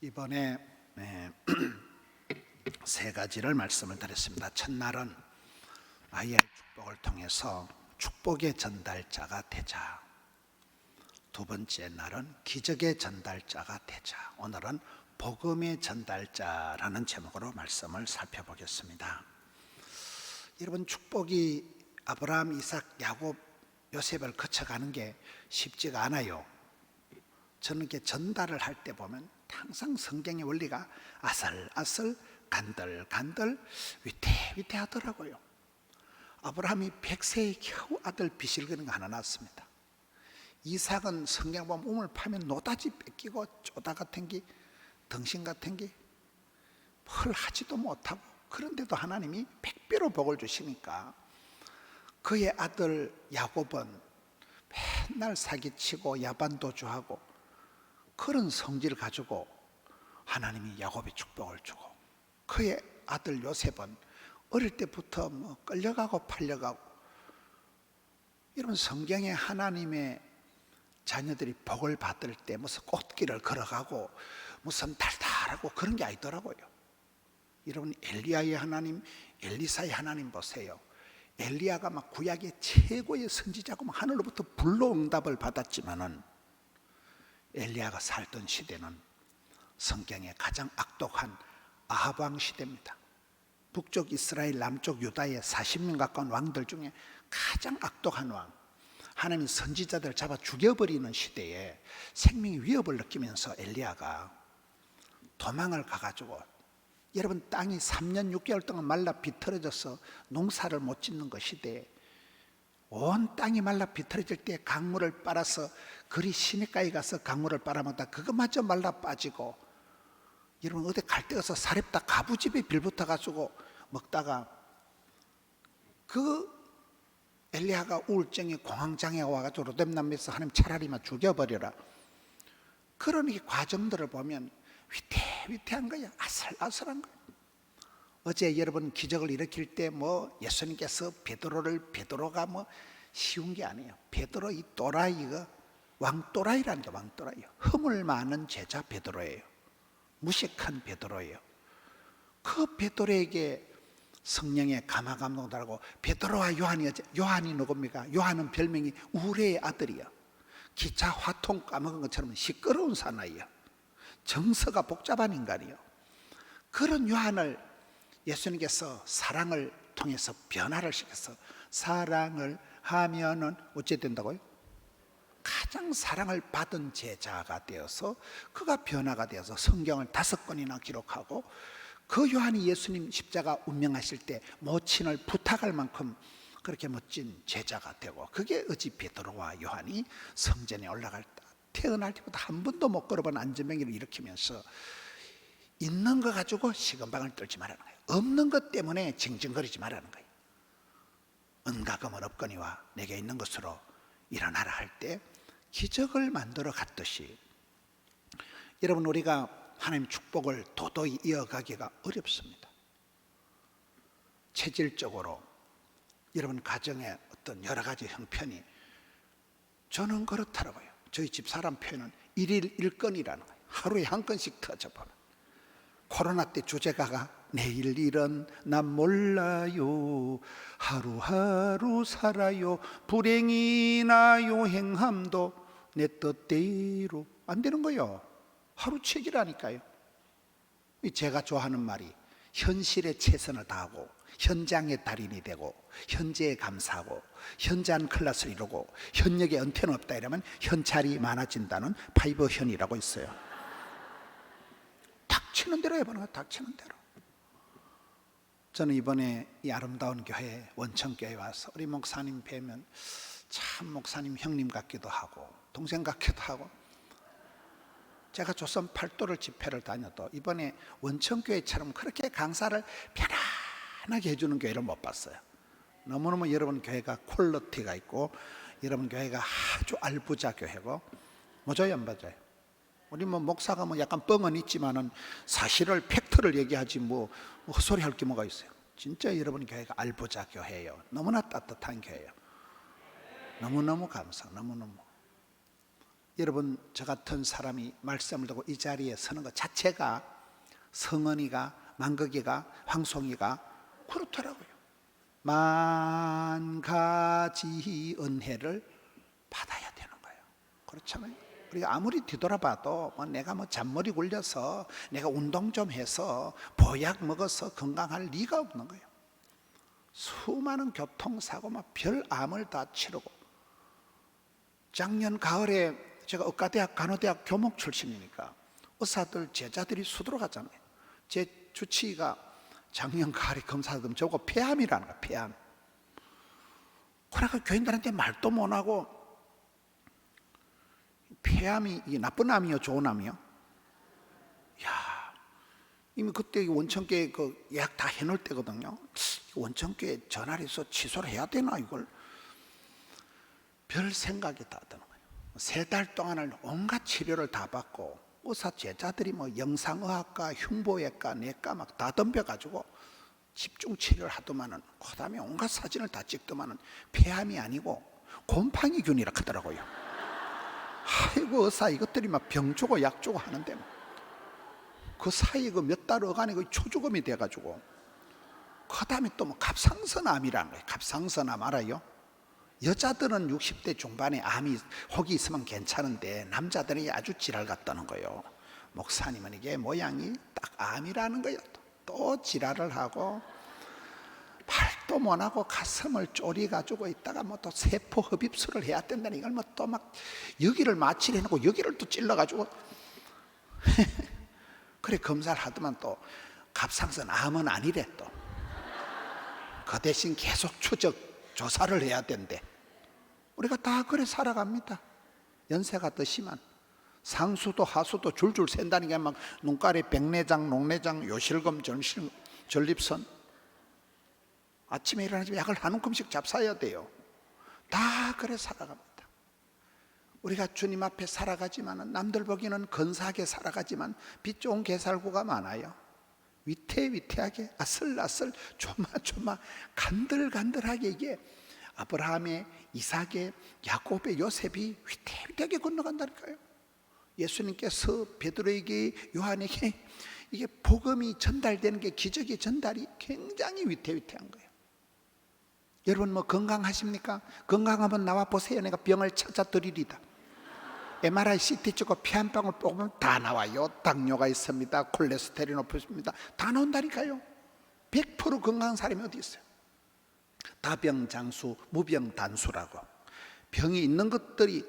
이번에 세 가지를 말씀을 드렸습니다. 첫날은 아이의 축복을 통해서 축복의 전달자가 되자. 두 번째 날은 기적의 전달자가 되자. 오늘은 복음의 전달자라는 제목으로 말씀을 살펴보겠습니다. 여러분, 축복이 아브라함, 이삭, 야곱, 요셉을 거쳐가는 게 쉽지가 않아요. 저는 이렇게 전달을 할 때 보면 항상 성경의 원리가 아슬아슬 간들간들 위태위태하더라고요. 아브라함이 100세에 겨우 아들 비실거리는 거 하나 낳았습니다. 이삭은 성경 보면 우물 파면 노다지 뺏기고 쪼다 같은 게 덩신 같은 게 뭘 하지도 못하고, 그런데도 하나님이 100배로 복을 주시니까 그의 아들 야곱은 맨날 사기치고 야반도주하고 그런 성질을 가지고 하나님이 야곱의 축복을 주고, 그의 아들 요셉은 어릴 때부터 끌려가고 팔려가고. 여러분, 성경에 하나님의 자녀들이 복을 받을 때 무슨 꽃길을 걸어가고 무슨 달달하고 그런 게 아니더라고요. 여러분, 엘리야의 하나님, 엘리사의 하나님 보세요. 엘리야가 막 구약의 최고의 선지자고 하늘로부터 불로 응답을 받았지만은 엘리야가 살던 시대는 성경의 가장 악독한 아합 왕 시대입니다. 북쪽 이스라엘, 남쪽 유다의 40명 가까운 왕들 중에 가장 악독한 왕, 하나님이 선지자들을 잡아 죽여버리는 시대에 생명의 위협을 느끼면서 엘리야가 도망을 가가지고, 여러분, 땅이 3년 6개월 동안 말라 비틀어져서 농사를 못 짓는 그 시대에 온 땅이 말라 비틀어질 때 강물을 빨아서 그리 시냇가에 가서 강물을 빨아먹다 그것마저 말라 빠지고, 여러분, 어디 갈 데 없어 사렙다 가부집에 빌붙어가지고 먹다가 그 엘리야가 우울증이 공황장애가 와가지고 로뎀남에서 하나님 차라리 죽여버려라, 그런 이 과정들을 보면 위태위태한 거야. 아슬아슬한 거야. 어제 여러분 기적을 일으킬 때 예수님께서 베드로가 쉬운 게 아니에요. 베드로 이 또라이가 왕또라이라는 게 왕또라이요. 허물 많은 제자 베드로예요. 무식한 베드로예요. 그 베드로에게 성령의 감화감동을 달고, 베드로와 요한이 누굽니까? 요한은 별명이 우레의 아들이야. 기차 화통 까먹은 것처럼 시끄러운 사나이야. 정서가 복잡한 인간이요. 그런 요한을 예수님께서 사랑을 통해서 변화를 시켜서, 사랑을 하면은 어찌 된다고요? 가장 사랑을 받은 제자가 되어서 그가 변화가 되어서 성경을 5권이나 기록하고, 그 요한이 예수님 십자가 운명하실 때 모친을 부탁할 만큼 그렇게 멋진 제자가 되고, 그게 어찌 베드로와 요한이 성전에 올라갈 때 태어날 때부터 한 번도 못 걸어본 안전병기를 일으키면서 있는 거 가지고 시건방을 떨지 말라는 거예요. 없는 것 때문에 징징거리지 말라는 거예요. 은과 금은 없거니와 내게 있는 것으로 일어나라 할 때 기적을 만들어 갔듯이, 여러분, 우리가 하나님 축복을 도저히 이어가기가 어렵습니다. 체질적으로 여러분 가정의 어떤 여러 가지 형편이, 저는 그렇더라고요. 저희 집 사람 표현은 일일 1건이라는 거예요. 하루에 한 건씩 터져버려. 코로나 때 주제가가 내일 일은 난 몰라요, 하루하루 살아요, 불행이 나요, 행함도 내 뜻대로 안 되는 거예요. 하루치기라니까요. 제가 좋아하는 말이, 현실에 최선을 다하고 현장의 달인이 되고 현재에 감사하고 현재한 클래스를 이루고 현역에 은퇴는 없다 이러면 현찰이 많아진다는 파이버현이라고 있어요. 닥치는 대로 해보는 거야. 닥치는 대로. 저는 이번에 이 아름다운 교회, 원천교회 와서 우리 목사님 뵈면 참 목사님 형님 같기도 하고 동생 같기도 하고, 제가 조선 팔도를 집회를 다녀도 이번에 원천교회처럼 그렇게 강사를 편안하게 해주는 교회를 못 봤어요. 너무너무 여러분 교회가 퀄리티가 있고, 여러분 교회가 아주 알부자 교회고. 맞아요, 안 맞아요? 우리 목사가 약간 뻥은 있지만은 사실을 팩트를 얘기하지 헛소리 할 게 뭐가 있어요. 진짜 여러분 교회가 알부자 교회예요. 너무나 따뜻한 교회예요. 너무너무 감사, 너무너무. 여러분, 저 같은 사람이 말씀을 듣고 이 자리에 서는 것 자체가 성은이가, 만극이가, 황송이가 그렇더라고요. 만 가지 은혜를 받아야 되는 거예요. 그렇잖아요. 우리가 아무리 뒤돌아봐도 내가 잔머리 굴려서 내가 운동 좀 해서 보약 먹어서 건강할 리가 없는 거예요. 수많은 교통사고 별 암을 다 치르고, 작년 가을에 제가 의과대학 간호대학 교목 출신이니까 의사들 제자들이 수두로 갔잖아요. 제 주치의가 작년 가을에 검사하던 저거 폐암이라는 거야. 폐암. 그러니까 교인들한테 말도 못하고, 폐암이 이게 나쁜 암이요 좋은 암이요? 야, 이미 그때 원천교회 그 예약 다 해놓을 때거든요. 원천교회 전화를 해서 취소를 해야 되나 이걸. 별 생각이 다 드는 거예요. 3달 동안을 온갖 치료를 다 받고, 의사 제자들이 영상의학과, 흉부외과, 내과 막 다 덤벼가지고 집중 치료를 하더만은, 그 다음에 온갖 사진을 다 찍더만은 폐암이 아니고 곰팡이균이라 하더라고요. 아이고, 의사 이것들이 막 병 주고 약 주고 하는데 그 사이 그 몇 달 어간에 그 초주검이 돼가지고, 그 다음에 또 갑상선암이라는 거예요. 갑상선암 알아요? 여자들은 60대 중반에 암이 혹이 있으면 괜찮은데 남자들이 아주 지랄 같다는 거예요. 목사님은 이게 모양이 딱 암이라는 거예요. 또 지랄을 하고, 팔도 못하고 가슴을 쪼리가지고 있다가 또 세포 흡입술을 해야 된다는, 이걸 또 막 여기를 마취를 해놓고 여기를 또 찔러가지고 그래 검사를 하더만 또 갑상선 암은 아니래. 또 그 대신 계속 추적 조사를 해야 된대. 우리가 다 그래 살아갑니다. 연세가 드시면 상수도 하수도 줄줄 샌다는 게 막 눈가에 백내장, 녹내장, 요실금, 전립선. 아침에 일어나서 약을 한 움큼씩 잡숴야 돼요. 다 그래 살아갑니다. 우리가 주님 앞에 살아가지만, 남들 보기에는 근사하게 살아가지만 빛 좋은 개살구가 많아요. 위태위태하게, 아슬아슬, 조마조마, 간들간들하게, 이게 아브라함의, 이삭의, 야곱의, 요셉이 위태위태하게 건너간다니까요. 예수님께서 베드로에게, 요한에게 이게 복음이 전달되는 게, 기적의 전달이 굉장히 위태위태한 거예요. 여러분 건강하십니까? 건강하면 나와 보세요. 내가 병을 찾아 드리리다. MRI, CT 찍고 피 한 방울 뽑으면 다 나와요. 당뇨가 있습니다, 콜레스테롤이 높습니다, 다 나온다니까요. 100% 건강한 사람이 어디 있어요? 다병장수, 무병단수라고. 병이 있는 것들이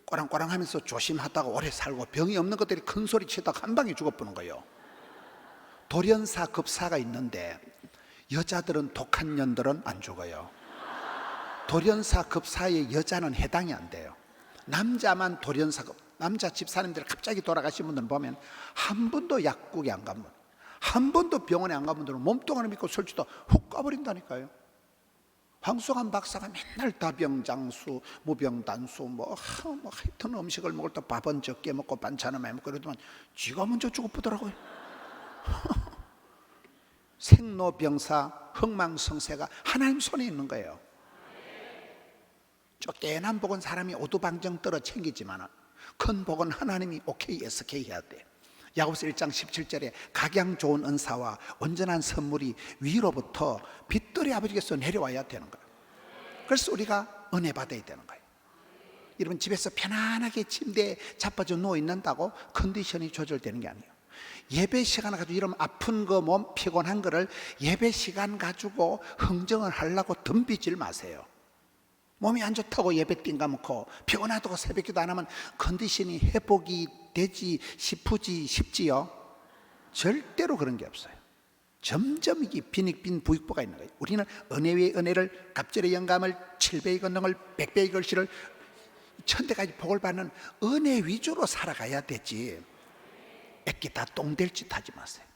꼬랑꼬랑하면서 조심하다가 오래 살고, 병이 없는 것들이 큰 소리 치다가 한 방에 죽어버리는 거예요. 돌연사 급사가 있는데 여자들은, 독한 년들은 안 죽어요. 돌연사 급사의 여자는 해당이 안 돼요. 남자만 돌연사, 남자 집사님들 갑자기 돌아가신 분들 보면 한 번도 약국에 안 가면, 한 번도 병원에 안 가면 몸뚱아리 믿고 설치다 훅 가버린다니까요. 황송한 박사가 맨날 다병장수, 무병단수, 하여튼 음식을 먹을 때 밥은 적게 먹고 반찬은 많이 먹고 그러더만 쥐가 먼저 죽어보더라고요. 생로병사, 흥망성쇠가 하나님 손에 있는 거예요. 쫓겨난 복은 사람이 오두방정 떨어 챙기지만, 큰 복은 하나님이 오케이 SK 해야 돼. 야고보서 1장 17절에 각양 좋은 은사와 온전한 선물이 위로부터 빛들의 아버지께서 내려와야 되는 거예요. 그래서 우리가 은혜 받아야 되는 거예요. 여러분, 집에서 편안하게 침대에 자빠져 누워 있는다고 컨디션이 조절되는 게 아니에요. 예배 시간을 가지고 이런 아픈 거, 몸 피곤한 거를 예배 시간 가지고 흥정을 하려고 덤비질 마세요. 몸이 안 좋다고 예배 띵가먹고 피곤하다고 새벽기도 안 하면 컨디션이 회복이 되지 싶지요? 절대로 그런 게 없어요. 점점 이게 빈익빈 부익부가 있는 거예요. 우리는 은혜 위에 은혜를, 갑절의 영감을, 7배의 권능을, 100배의 결실을, 천대까지 복을 받는 은혜 위주로 살아가야 되지, 애기 다 똥될 짓 하지 마세요.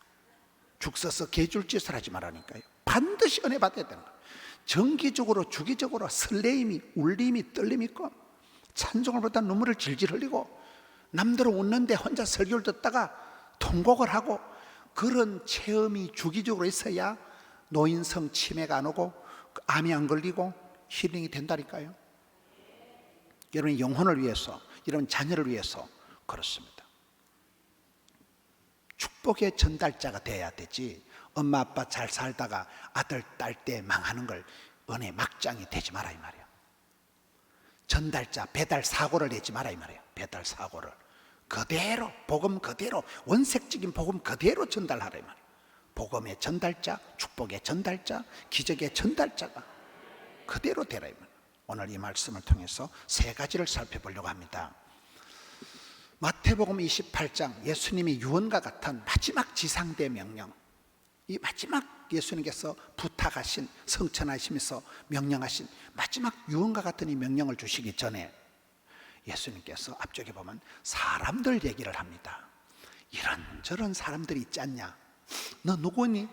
죽 써서 개줄 짓을 하지 말라니까요. 반드시 은혜 받아야 되는 거예요. 정기적으로, 주기적으로 설레임이, 울림이, 떨림이 있고, 찬송을 보다 눈물을 질질 흘리고, 남들은 웃는데 혼자 설교를 듣다가 통곡을 하고, 그런 체험이 주기적으로 있어야 노인성 치매가 안 오고 암이 안 걸리고 힐링이 된다니까요. 여러분의 영혼을 위해서, 이런 자녀를 위해서 그렇습니다. 축복의 전달자가 돼야 되지, 엄마 아빠 잘 살다가 아들 딸 때 망하는 걸 은혜 막장이 되지 마라 이 말이야. 전달자, 배달 사고를 내지 마라 이 말이야. 배달 사고를 그대로, 복음 그대로, 원색적인 복음 그대로 전달하라 이 말이야. 복음의 전달자, 축복의 전달자, 기적의 전달자가 그대로 되라 이 말이야. 오늘 이 말씀을 통해서 세 가지를 살펴보려고 합니다. 마태복음 28장, 예수님이 유언과 같은 마지막 지상대 명령, 이 마지막 예수님께서 부탁하신, 성천하시면서 명령하신 마지막 유언과 같은 이 명령을 주시기 전에 예수님께서 앞쪽에 보면 사람들 얘기를 합니다. 이런저런 사람들이 있지 않냐? 너 누구니?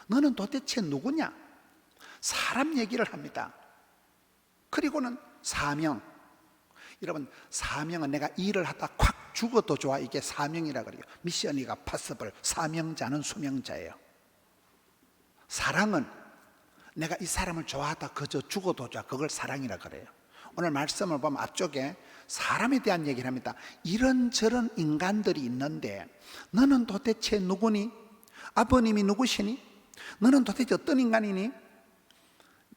너는 도대체 누구냐? 사람 얘기를 합니다. 그리고는 사명. 여러분, 사명은 내가 일을 하다 콱 죽어도 좋아, 이게 사명이라 그래요. 미션이가 파서블, 사명자는 수명자예요. 사랑은 내가 이 사람을 좋아하다 그저 죽어도 좋아, 그걸 사랑이라 그래요. 오늘 말씀을 보면 앞쪽에 사람에 대한 얘기를 합니다. 이런저런 인간들이 있는데 너는 도대체 누구니? 아버님이 누구시니? 너는 도대체 어떤 인간이니?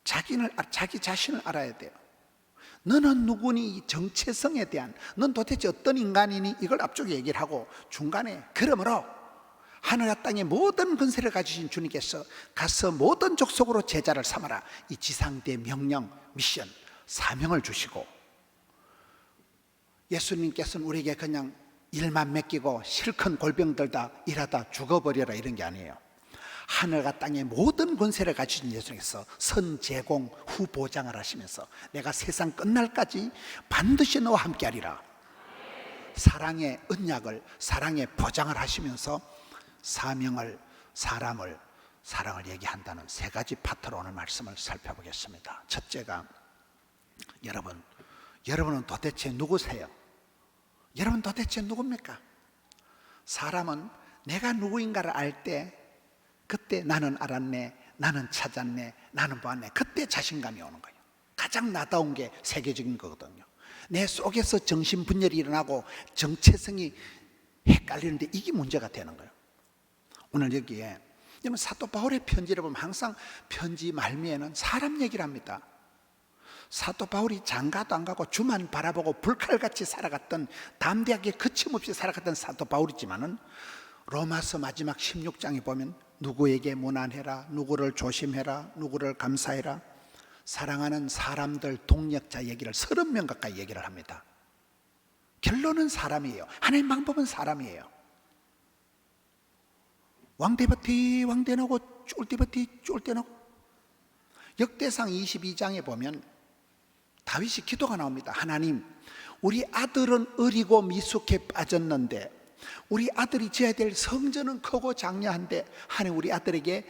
자기 자신을 알아야 돼요. 너는 누구니? 이 정체성에 대한, 넌 도대체 어떤 인간이니? 이걸 앞쪽에 얘기를 하고 중간에 그러므로 하늘과 땅의 모든 권세를 가지신 주님께서 가서 모든 족속으로 제자를 삼아라, 이 지상대 명령, 미션, 사명을 주시고, 예수님께서는 우리에게 그냥 일만 맡기고 실컷 골병 들다 일하다 죽어버려라 이런 게 아니에요. 하늘과 땅의 모든 권세를 가지신 예수님께서 선제공 후보장을 하시면서 내가 세상 끝날까지 반드시 너와 함께하리라, 사랑의 언약을, 사랑의 보장을 하시면서 사명을, 사람을, 사랑을 얘기한다는 세 가지 파트로 오늘 말씀을 살펴보겠습니다. 첫째가, 여러분은 도대체 누구세요? 여러분 도대체 누굽니까? 사람은 내가 누구인가를 알 때, 그때 나는 알았네, 나는 찾았네, 나는 보았네, 그때 자신감이 오는 거예요. 가장 나다운 게 세계적인 거거든요. 내 속에서 정신분열이 일어나고 정체성이 헷갈리는데 이게 문제가 되는 거예요. 오늘 여기에 사도 바울의 편지를 보면 항상 편지 말미에는 사람 얘기를 합니다. 사도 바울이 장가도 안 가고 주만 바라보고 불칼같이 살아갔던, 담대하게 거침없이 살아갔던 사도 바울이지만은 로마서 마지막 16장에 보면 누구에게 무난해라, 누구를 조심해라, 누구를 감사해라, 사랑하는 사람들 동력자 얘기를 30명 가까이 얘기를 합니다. 결론은 사람이에요. 하나님 방법은 사람이에요. 왕대버티 왕대나고 쫄대버티 쫄대나고. 역대상 22장에 보면 다윗이 기도가 나옵니다. 하나님, 우리 아들은 어리고 미숙해 빠졌는데 우리 아들이 지어야 될 성전은 크고 장려한데 하나님, 우리 아들에게,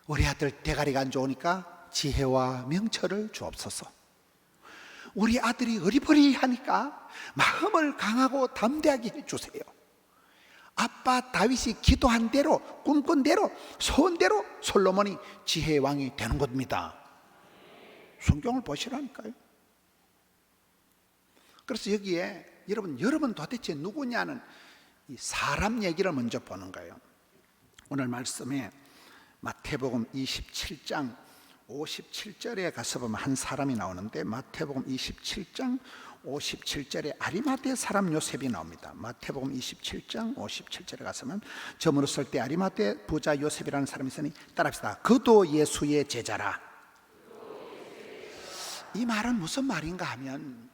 우리 아들 대가리가 안 좋으니까 지혜와 명철을 주옵소서. 우리 아들이 어리버리하니까 마음을 강하고 담대하게 해주세요. 아빠 다윗이 기도한 대로, 꿈꾼 대로, 소원대로 솔로몬이 지혜의 왕이 되는 겁니다. 성경을 보시라니까요. 그래서 여기에 여러분 도대체 누구냐는 이 사람 얘기를 먼저 보는 거예요. 오늘 말씀에 마태복음 27장 57절에 가서 보면 한 사람이 나오는데, 마태복음 27장 57절에 아리마대 사람 요셉이 나옵니다. 마태복음 27장 57절에 가서면 저물어 설 때 아리마대 부자 요셉이라는 사람이 있으니 따라합시다. 그도 예수의 제자라. 이 말은 무슨 말인가 하면,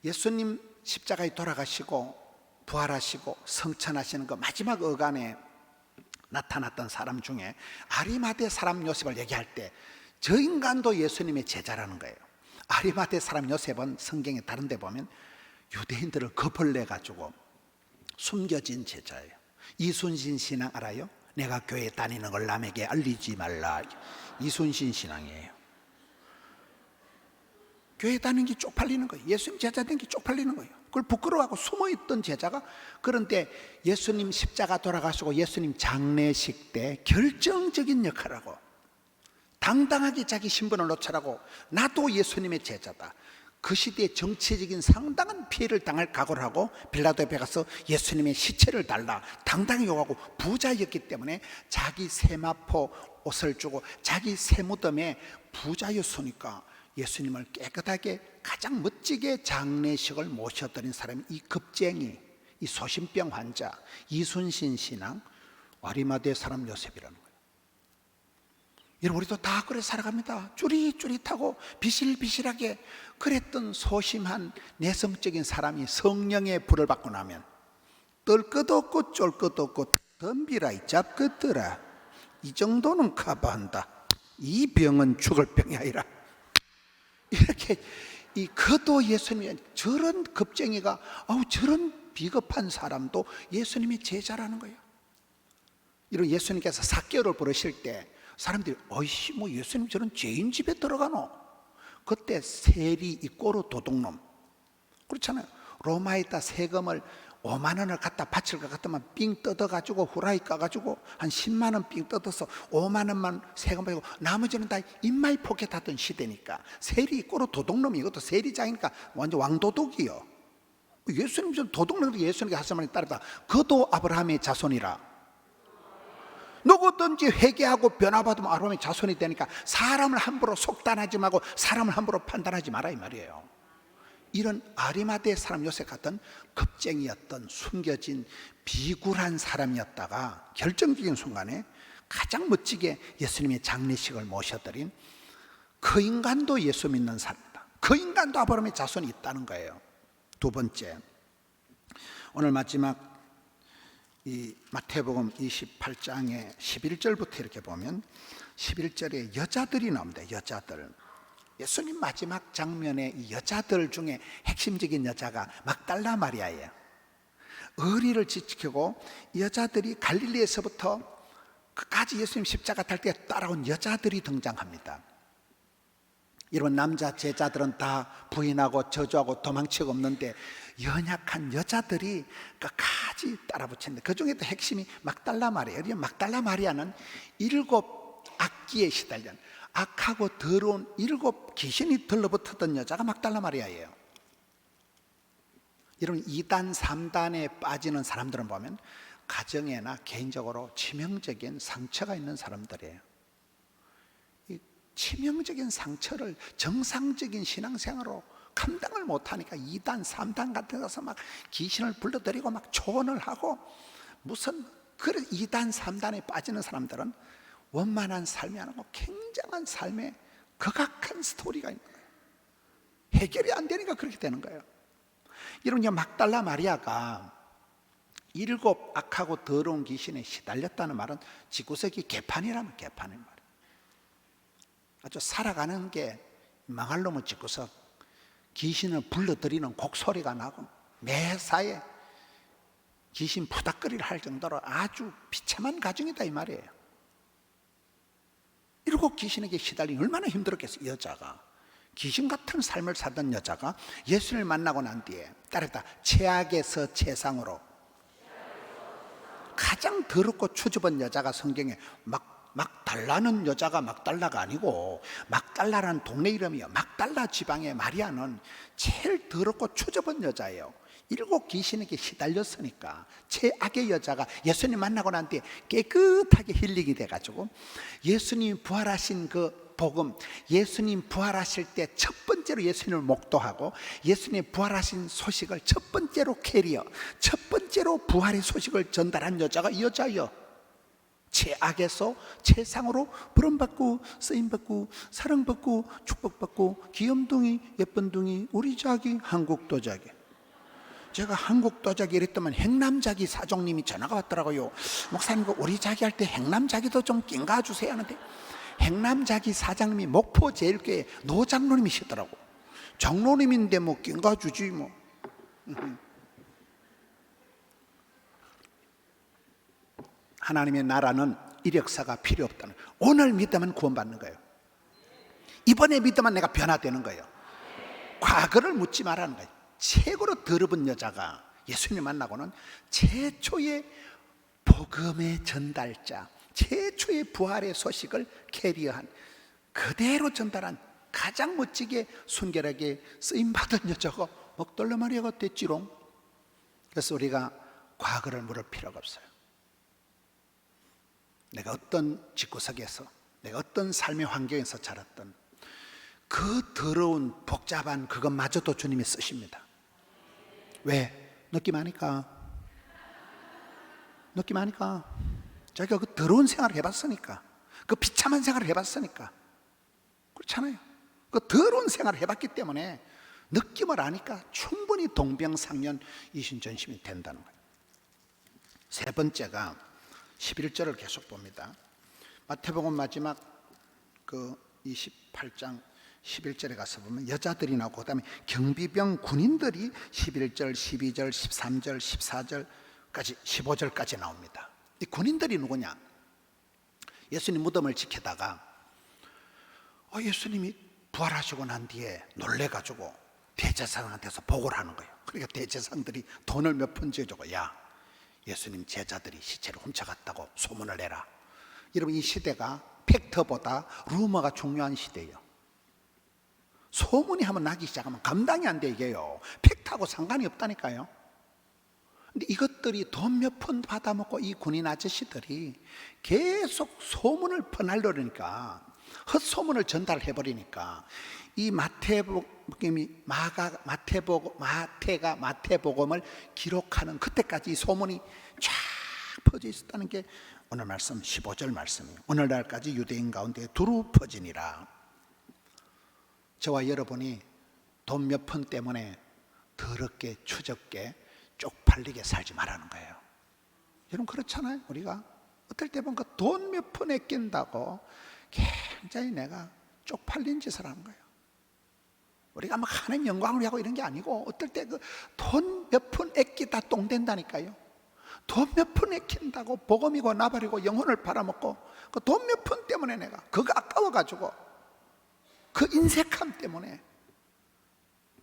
예수님 십자가에 돌아가시고 부활하시고 성천하시는 그 마지막 어간에 나타났던 사람 중에 아리마대 사람 요셉을 얘기할 때 저 인간도 예수님의 제자라는 거예요. 아리마대 사람 요셉은 성경에 다른 데 보면 유대인들을 겁을 내가지고 숨겨진 제자예요. 이순신 신앙 알아요? 내가 교회 다니는 걸 남에게 알리지 말라. 이순신 신앙이에요. 교회 다니는 게 쪽팔리는 거예요. 예수님 제자 된 게 쪽팔리는 거예요. 그걸 부끄러워하고 숨어있던 제자가, 그런데 예수님 십자가 돌아가시고 예수님 장례식 때 결정적인 역할을 하고 당당하게 자기 신분을 놓쳐라고, 나도 예수님의 제자다, 그 시대에 정치적인 상당한 피해를 당할 각오를 하고 빌라도 앞에 가서 예수님의 시체를 달라 당당히 요구하고, 부자였기 때문에 자기 세마포 옷을 주고 자기 세무덤에 부자였으니까 예수님을 깨끗하게 가장 멋지게 장례식을 모셔드린 사람이 이 급쟁이, 이 소심병 환자, 이순신 신앙, 아리마대 사람 요셉이라는 거예요. 여러분, 우리도 다 그래 살아갑니다. 쭈릿쭈릿하고 비실비실하게 그랬던 소심한 내성적인 사람이 성령의 불을 받고 나면 떨 것 없고 쫄 것 없고 덤비라 이 잡것들아, 이 정도는 커버한다. 이 병은 죽을 병이 아니라, 이렇게 그도 예수님이, 저런 겁쟁이가, 저런 비겁한 사람도 예수님의 제자라는 거예요. 이런 예수님께서 삭개오를 부르실 때 사람들이 어이씨 뭐 예수님 저런 죄인 집에 들어가노? 그때 세리 이 꼬로 도둑놈, 그렇잖아요. 로마에다 세금을 5만 원을 갖다 바칠 것 같으면 삥 뜯어가지고 후라이 까가지고 한 10만 원 삥 뜯어서 5만 원만 세금 받고 나머지는 다 인마이 포켓하던 시대니까 세리 꼬로 도둑놈이, 이것도 세리장이니까 완전 왕도둑이요. 예수님 좀 도둑놈도 예수님께 하신 말에 따르다 그도 아브라함의 자손이라. 누구든지 회개하고 변화받으면 아브라함의 자손이 되니까 사람을 함부로 속단하지 말고 사람을 함부로 판단하지 마라 이 말이에요. 이런 아리마대 사람 요셉 같은 겁쟁이였던 숨겨진 비굴한 사람이었다가 결정적인 순간에 가장 멋지게 예수님의 장례식을 모셔드린 그 인간도 예수 믿는 사람이다. 그 인간도 아브라함의 자손이 있다는 거예요. 두 번째, 오늘 마지막 이 마태복음 28장의 11절부터 이렇게 보면 11절에 여자들이 나옵니다. 여자들. 예수님 마지막 장면에 이 여자들 중에 핵심적인 여자가 막달라 마리아예요. 의리를 지키고 여자들이 갈릴리에서부터 끝까지 예수님 십자가 탈 때 따라온 여자들이 등장합니다. 이런 남자 제자들은 다 부인하고 저주하고 도망치고 없는데 연약한 여자들이 끝까지 따라붙였는데 그 중에도 핵심이 막달라 마리아예요. 막달라 마리아는 7 악기에 시달린 악하고 더러운 7 귀신이 들러붙었던 여자가 막달라 마리아예요. 여러분, 2단 3단에 빠지는 사람들은 보면 가정에나 개인적으로 치명적인 상처가 있는 사람들이에요. 이 치명적인 상처를 정상적인 신앙생활로 감당을 못하니까 2단 3단 같은 데서 막 귀신을 불러들이고 막 조언을 하고, 무슨 그런 2단 3단에 빠지는 사람들은 원만한 삶이 아니고 굉장한 삶의 극악한 스토리가 있는 거예요. 해결이 안 되니까 그렇게 되는 거예요. 이런 막달라 마리아가 7 악하고 더러운 귀신에 시달렸다는 말은 지구석이 개판이라면 개판인 말이에요. 아주 살아가는 게 망할 놈의 지구석, 귀신을 불러들이는 곡소리가 나고 매사에 귀신 푸닥거리를 할 정도로 아주 비참한 가정이다 이 말이에요. 7 귀신에게 시달리니 얼마나 힘들었겠어요. 여자가, 귀신 같은 삶을 살던 여자가 예수를 만나고 난 뒤에 따르다 최악에서 최상으로 가장 더럽고 추접한 여자가 성경에 막달라는 여자가 막달라가 아니고 막달라라는 동네 이름이에요. 막달라 지방의 마리아는 제일 더럽고 추접한 여자예요. 7 귀신에게 시달렸으니까 최악의 여자가 예수님 만나고 난 뒤에 깨끗하게 힐링이 돼가지고 예수님 부활하신 그 복음, 예수님 부활하실 때 첫 번째로 예수님을 목도하고 예수님 부활하신 소식을 첫 번째로 캐리어, 첫 번째로 부활의 소식을 전달한 여자가 이 여자예요. 최악에서 최상으로 부름받고 쓰임받고 사랑받고 축복받고 귀염둥이 예쁜둥이 우리 자기 한국도자기. 제가 한국도자기 이랬더만 행남자기 사종님이 전화가 왔더라고요. 목사님 그 우리 자기 할 때 행남자기도 좀 낀가 주세요 하는데, 행남자기 사장님이 목포 제일교회 노장로님이시더라고. 장로님인데 뭐 낀가 주지 뭐. 하나님의 나라는 이력사가 필요 없다는 거예요. 오늘 믿으면 구원받는 거예요. 이번에 믿으면 내가 변화되는 거예요. 과거를 묻지 말라는 거예요. 최고로 더러운 여자가 예수님 만나고는 최초의 복음의 전달자, 최초의 부활의 소식을 캐리어한, 그대로 전달한 가장 멋지게 순결하게 쓰임받은 여자가 먹달라 마리아가 됐지롱. 그래서 우리가 과거를 물을 필요가 없어요. 내가 어떤 집구석에서, 내가 어떤 삶의 환경에서 자랐던 그 더러운 복잡한 그것마저도 주님이 쓰십니다. 왜? 느낌 아니까. 자기가 그 더러운 생활을 해봤으니까, 그 비참한 생활을 해봤으니까. 그렇잖아요. 그 더러운 생활을 해봤기 때문에 느낌을 아니까 충분히 동병상련 이신전심이 된다는 거예요. 세 번째가 11절을 계속 봅니다. 마태복음 마지막 그 28장 11절에 가서 보면 여자들이 나오고, 그 다음에 경비병 군인들이 11절, 12절, 13절, 14절까지 15절까지 나옵니다. 이 군인들이 누구냐? 예수님 무덤을 지키다가 예수님이 부활하시고 난 뒤에 놀래가지고 대제사장한테서 보고를 하는 거예요. 그러니까 대제사장들이 돈을 몇 푼 지어주고, 야, 예수님 제자들이 시체를 훔쳐갔다고 소문을 내라. 여러분, 이 시대가 팩트보다 루머가 중요한 시대예요. 소문이 한번 나기 시작하면 감당이 안 돼, 이게요. 팩트하고 상관이 없다니까요. 근데 이것들이 돈 몇 푼 받아먹고 이 군인 아저씨들이 계속 소문을 퍼날려니까, 헛소문을 전달해버리니까 이 마태가 마태복음을 기록하는 그때까지 이 소문이 쫙 퍼져 있었다는 게 오늘 말씀 15절 말씀이에요. 오늘날까지 유대인 가운데 두루 퍼지니라. 저와 여러분이 돈 몇 푼 때문에 더럽게 추적게 쪽팔리게 살지 말라는 거예요. 여러분, 그렇잖아요. 우리가 어떨 때 보면 그 돈 몇 푼에 낀다고 굉장히 내가 쪽팔린 짓을 하는 거예요. 우리가 막 하나님 영광을 하고 이런 게 아니고, 어떨 때 그 돈 몇 푼 애끼다 똥 된다니까요. 돈 몇 푼 애낀다고 복음이고 나발이고 영혼을 팔아먹고, 그 돈 몇 푼 때문에 내가 그거 아까워가지고, 그 인색함 때문에.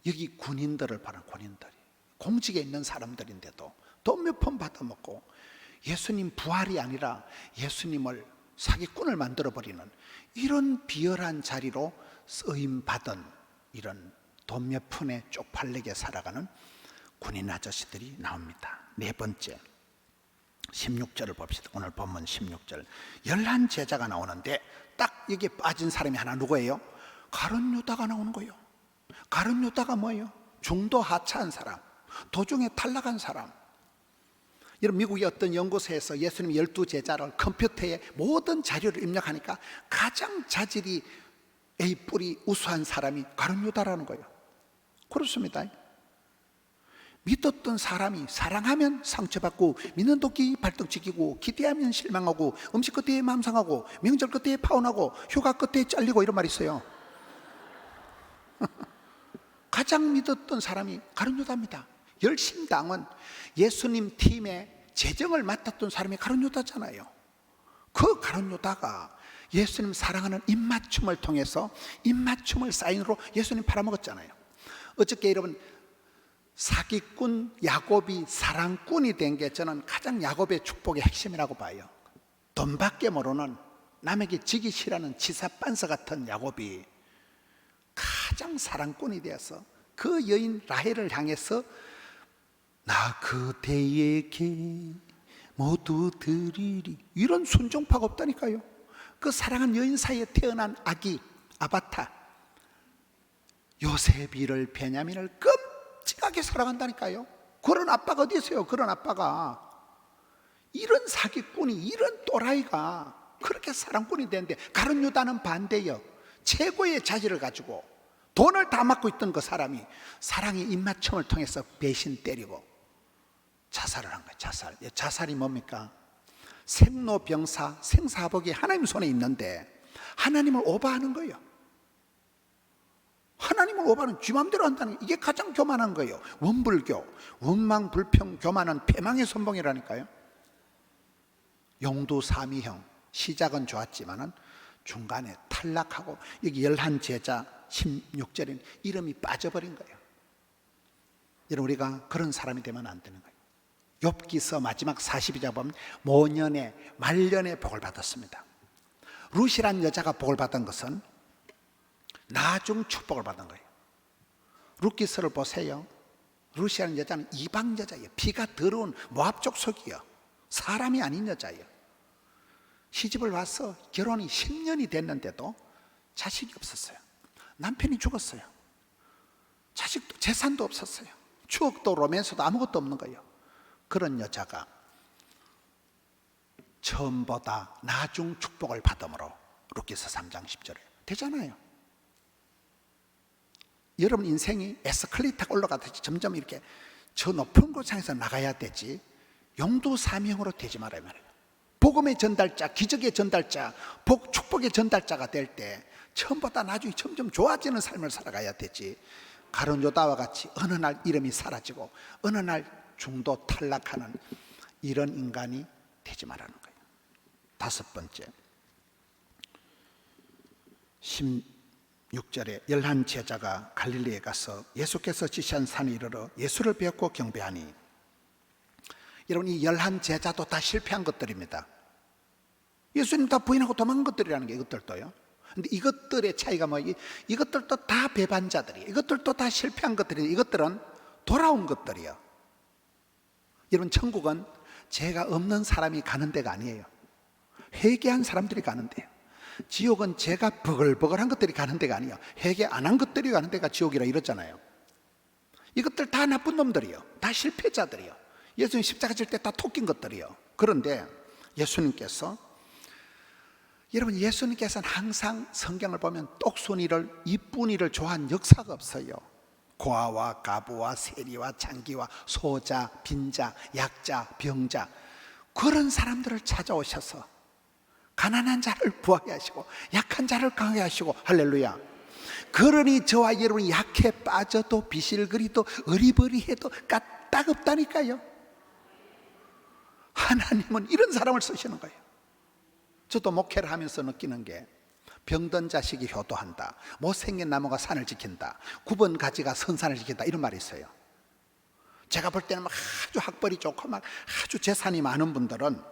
여기 군인들을 봐라. 군인들이 공직에 있는 사람들인데도 돈 몇 푼 받아먹고 예수님 부활이 아니라 예수님을 사기꾼을 만들어버리는 이런 비열한 자리로 쓰임받은 이런 돈 몇 푼에 쪽팔리게 살아가는 군인 아저씨들이 나옵니다. 네 번째, 16절을 봅시다. 오늘 본문 16절. 11 제자가 나오는데 딱 여기에 빠진 사람이 하나 누구예요? 가룟 유다가 나오는 거예요. 가룟 유다가 뭐예요? 중도 하차한 사람, 도중에 탈락한 사람. 여러분, 미국의 어떤 연구소에서 예수님 12제자를 컴퓨터에 모든 자료를 입력하니까 가장 자질이 A뿔이 우수한 사람이 가룟 유다라는 거예요. 그렇습니다. 믿었던 사람이 사랑하면 상처받고, 믿는 도끼 발등 지키고, 기대하면 실망하고, 음식 끝에 마음 상하고, 명절 끝에 파혼하고, 휴가 끝에 잘리고, 이런 말이 있어요. 가장 믿었던 사람이 가룟 유다입니다. 열심당은 예수님 팀의 재정을 맡았던 사람이 가룟 유다잖아요. 그 가룟 유다가 예수님 사랑하는 입맞춤을 통해서 입맞춤을 사인으로 예수님 팔아먹었잖아요. 어저께 여러분, 사기꾼 야곱이 사랑꾼이 된 게 저는 가장 야곱의 축복의 핵심이라고 봐요. 돈밖에 모르는, 남에게 지기 싫어하는 지사빤서 같은 야곱이 가장 사랑꾼이 되어서 그 여인 라헬을 향해서 나 그대에게 모두 드리리, 이런 순종파가 없다니까요. 그 사랑한 여인 사이에 태어난 아기 아바타 요셉이를, 베냐민을 끔찍하게 사랑한다니까요. 그런 아빠가 어디 있어요? 그런 아빠가. 이런 사기꾼이, 이런 또라이가 그렇게 사랑꾼이 되는데, 가룟 유다는 반대요. 최고의 자질을 가지고 돈을 다 맡고 있던 그 사람이 사랑의 입맞춤을 통해서 배신 때리고 자살을 한 거예요. 자살이 뭡니까? 생로병사, 생사복이 하나님 손에 있는데 하나님을 오버하는 거예요. 하나님을 오버하는, 쥐 맘대로 한다는 게, 이게 가장 교만한 거예요. 원불교, 원망불평, 교만은 패망의 선봉이라니까요. 용두사미형, 시작은 좋았지만은 중간에 탈락하고, 여기 11 제자 16절에 이름이 빠져버린 거예요. 여러분, 우리가 그런 사람이 되면 안 되는 거예요. 욥기서 마지막 42장 보면 모년에 말년에 복을 받았습니다. 룻이란 여자가 복을 받은 것은 나중 축복을 받은 거예요. 룻기서를 보세요. 룻이라는 여자는 이방 여자예요. 피가 더러운 모압 족속이요. 사람이 아닌 여자예요. 시집을 와서 결혼이 10년이 됐는데도 자식이 없었어요. 남편이 죽었어요. 자식도 재산도 없었어요. 추억도 로맨스도 아무것도 없는 거예요. 그런 여자가 처음보다 나중 축복을 받음으로 룻기서 3장 10절에 되잖아요. 여러분 인생이 에스컬레이터가 올라가듯이 점점 이렇게 저 높은 곳 향해서 나가야 되지 용두사명으로 되지 말아요. 복음의 전달자, 기적의 전달자, 축복의 전달자가 될 때 처음보다 나중에 점점 좋아지는 삶을 살아가야 되지, 가룟 유다와 같이 어느 날 이름이 사라지고 어느 날 중도 탈락하는 이런 인간이 되지 말라는 거예요. 다섯 번째, 16절에 열한 제자가 갈릴리에 가서 예수께서 지시한 산에 이르러 예수를 배웠고 경배하니. 여러분, 이 열한 제자도 다 실패한 것들입니다. 예수님 다 부인하고 도망간 것들이라는 게 이것들도요. 근데 이것들의 차이가 뭐예요? 이것들도 다 배반자들이에요. 이것들도 다 실패한 것들이에요. 이것들은 돌아온 것들이에요. 여러분, 천국은 죄가 없는 사람이 가는 데가 아니에요. 회개한 사람들이 가는 데예요. 지옥은 죄가 버글버글한 것들이 가는 데가 아니에요. 회개 안 한 것들이 가는 데가 지옥이라 이랬잖아요. 이것들 다 나쁜 놈들이에요. 다 실패자들이에요. 예수님 십자가 질 때 다 토낀 것들이에요. 그런데 예수님께서는 항상 성경을 보면 똑순이를, 이쁜이를 좋아한 역사가 없어요. 고아와 가부와 세리와 장기와 소자, 빈자, 약자, 병자, 그런 사람들을 찾아오셔서 가난한 자를 부하게 하시고 약한 자를 강하게 하시고, 할렐루야. 그러니 저와 여러분이 약해 빠져도 비실거리도 어리버리해도 까딱없다니까요. 하나님은 이런 사람을 쓰시는 거예요. 저도 목회를 하면서 느끼는 게, 병든 자식이 효도한다, 못생긴 나무가 산을 지킨다, 9번 가지가 선산을 지킨다, 이런 말이 있어요. 제가 볼 때는 막 아주 학벌이 좋고 막 아주 재산이 많은 분들은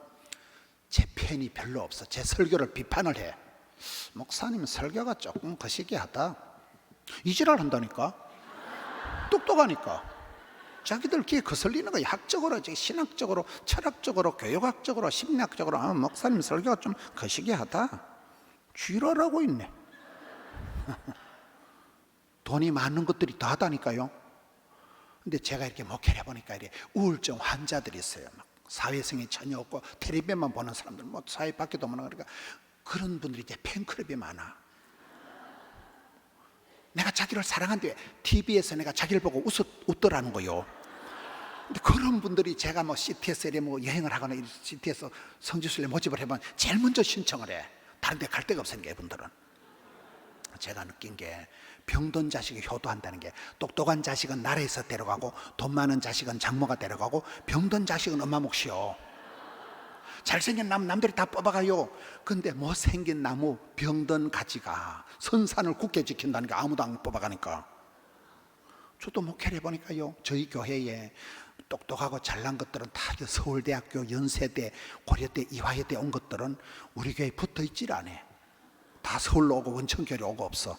제 편이 별로 없어. 제 설교를 비판을 해. 목사님 설교가 조금 거시기하다. 이지랄 한다니까. 똑똑하니까. 자기들 귀에 거슬리는 거야. 학적으로, 신학적으로, 철학적으로, 교육학적으로, 심리학적으로. 목사님 설교가 좀 거시기하다. 쥐랄하고 있네. 돈이 많은 것들이 다 하다니까요. 근데 제가 이렇게 목회를 해보니까 이렇게 우울증 환자들이 있어요. 막 사회성이 전혀 없고 텔레비전만 보는 사람들, 뭐 사회 밖에도 못 나가니까 그런 분들이 이제 팬클럽이 많아. 내가 자기를 사랑한데 TV에서 내가 자기를 보고 웃더라는 거요. 근데 그런 분들이 제가 뭐 CTS에 뭐 여행을 하거나 CTS 성지순례 모집을 해보면 제일 먼저 신청을 해. 다른 데 갈 데가 없으니까 이분들은. 제가 느낀 게, 병든 자식이 효도한다는 게, 똑똑한 자식은 나라에서 데려가고 돈 많은 자식은 장모가 데려가고 병든 자식은 엄마 몫이요. 잘생긴 나무 남들이 다 뽑아가요. 근데 못생긴 나무, 병든 가지가 선산을 굳게 지킨다는 게 아무도 안 뽑아가니까. 저도 목회를 해보니까요, 저희 교회에 똑똑하고 잘난 것들은 다 서울대학교, 연세대, 고려대, 이화여대 온 것들은 우리 교회에 붙어있질 않아. 다 서울로 오고 원천교회로 오고 없어.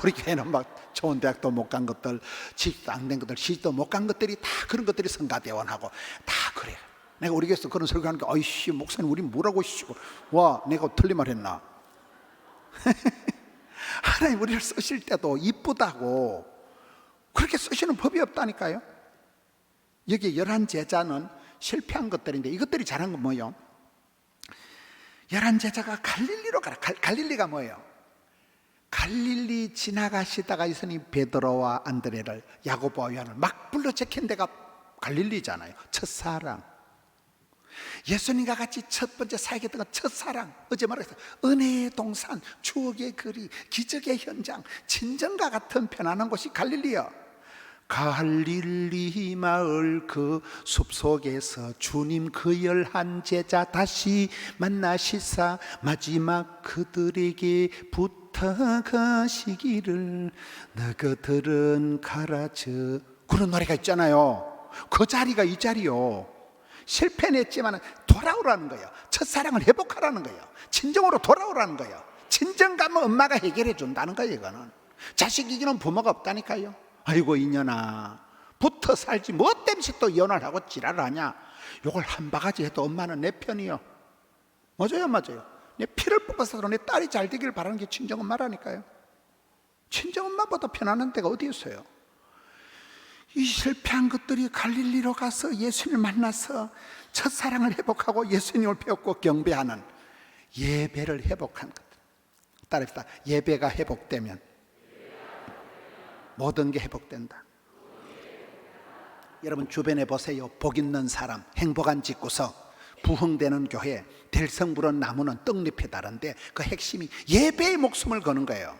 우리 교회는 막 좋은 대학도 못 간 것들, 직도 안 된 것들, 시집도 못 간 것들이 다 그런 것들이 성가대원하고 다 그래. 내가 우리 교회에서 그런 설교하는 게, 아이씨 목사님 우리 뭐라고 시고, 와 내가 틀린 말 했나. 하나님 우리를 쓰실 때도 이쁘다고 그렇게 쓰시는 법이 없다니까요. 여기 11 제자는 실패한 것들인데, 이것들이 잘한 건 뭐예요? 11 제자가 갈릴리로 가라. 갈릴리가 뭐예요? 갈릴리 지나가시다가 예수님 베드로와 안드레를, 야고보와 요한을 막 불러 제킨 데가 갈릴리잖아요. 첫사랑. 예수님과 같이 첫 번째 사역했던 건 첫사랑. 어제 말했어요. 은혜의 동산, 추억의 거리, 기적의 현장, 친정과 같은 편안한 곳이 갈릴리요. 갈릴리 마을 그 숲속에서 주님 그 11 제자 다시 만나시사 마지막 그들에게 부탁하시기를 너희들은 가라져. 그런 노래가 있잖아요. 그 자리가 이 자리요. 실패는 했지만 돌아오라는 거예요. 첫사랑을 회복하라는 거예요. 친정으로 돌아오라는 거예요. 친정 가면 엄마가 해결해 준다는 거예요. 이거는 자식 이기는 부모가 없다니까요. 아이고 이년아, 붙어 살지 뭐 때문에 또 이혼을 하고 지랄을 하냐. 요걸 한 바가지 해도 엄마는 내 편이요. 맞아요, 맞아요. 내 피를 뽑아서 내 딸이 잘 되기를 바라는 게 친정엄마라니까요. 친정엄마보다 편안한 데가 어디 있어요? 이 실패한 것들이 갈릴리로 가서 예수님을 만나서 첫사랑을 회복하고 예수님을 배웠고 경배하는 예배를 회복한 것. 따라합시다. 예배가 회복되면 모든 게 회복된다. 여러분 주변에 보세요. 복 있는 사람, 행복한 집구석, 부흥되는 교회, 들성부른 나무는 떡잎에 다른데 그 핵심이 예배의 목숨을 거는 거예요.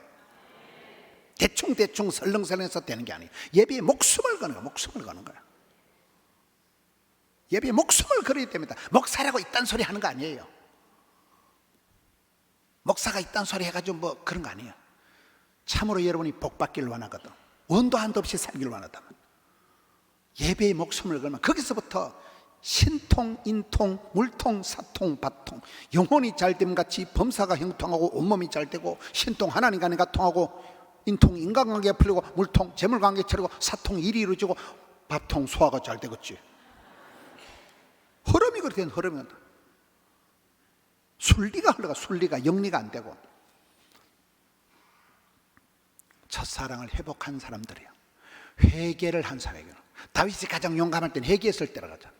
대충 설렁설렁해서 되는 게 아니에요. 예배에 목숨을 거는 거예요. 목숨을 거는 거예요. 예배에 목숨을 걸어야 됩니다. 목사라고 이딴 소리 하는 거 아니에요. 목사가 이딴 소리 해가지고 뭐 그런 거 아니에요. 참으로 여러분이 복받기를 원하거든. 원도 한도 없이 살기를 원하다면 예배에 목숨을 걸면 거기서부터 신통, 인통, 물통, 사통, 바통, 영혼이 잘됨 같이 범사가 형통하고 온몸이 잘 되고, 신통 하나님 간에가 통하고, 인통 인간관계가 풀리고, 물통 재물관계 차리고, 사통 일이 이루어지고, 바통 소화가 잘 되겠지. 흐름이 그렇게 되는 흐름이 된다. 순리가 흘러가. 순리가 영리가 안 되고. 첫사랑을 회복한 사람들이야. 회개를 한 사람이에요. 다윗이 가장 용감할 때는 회개했을 때라 가자.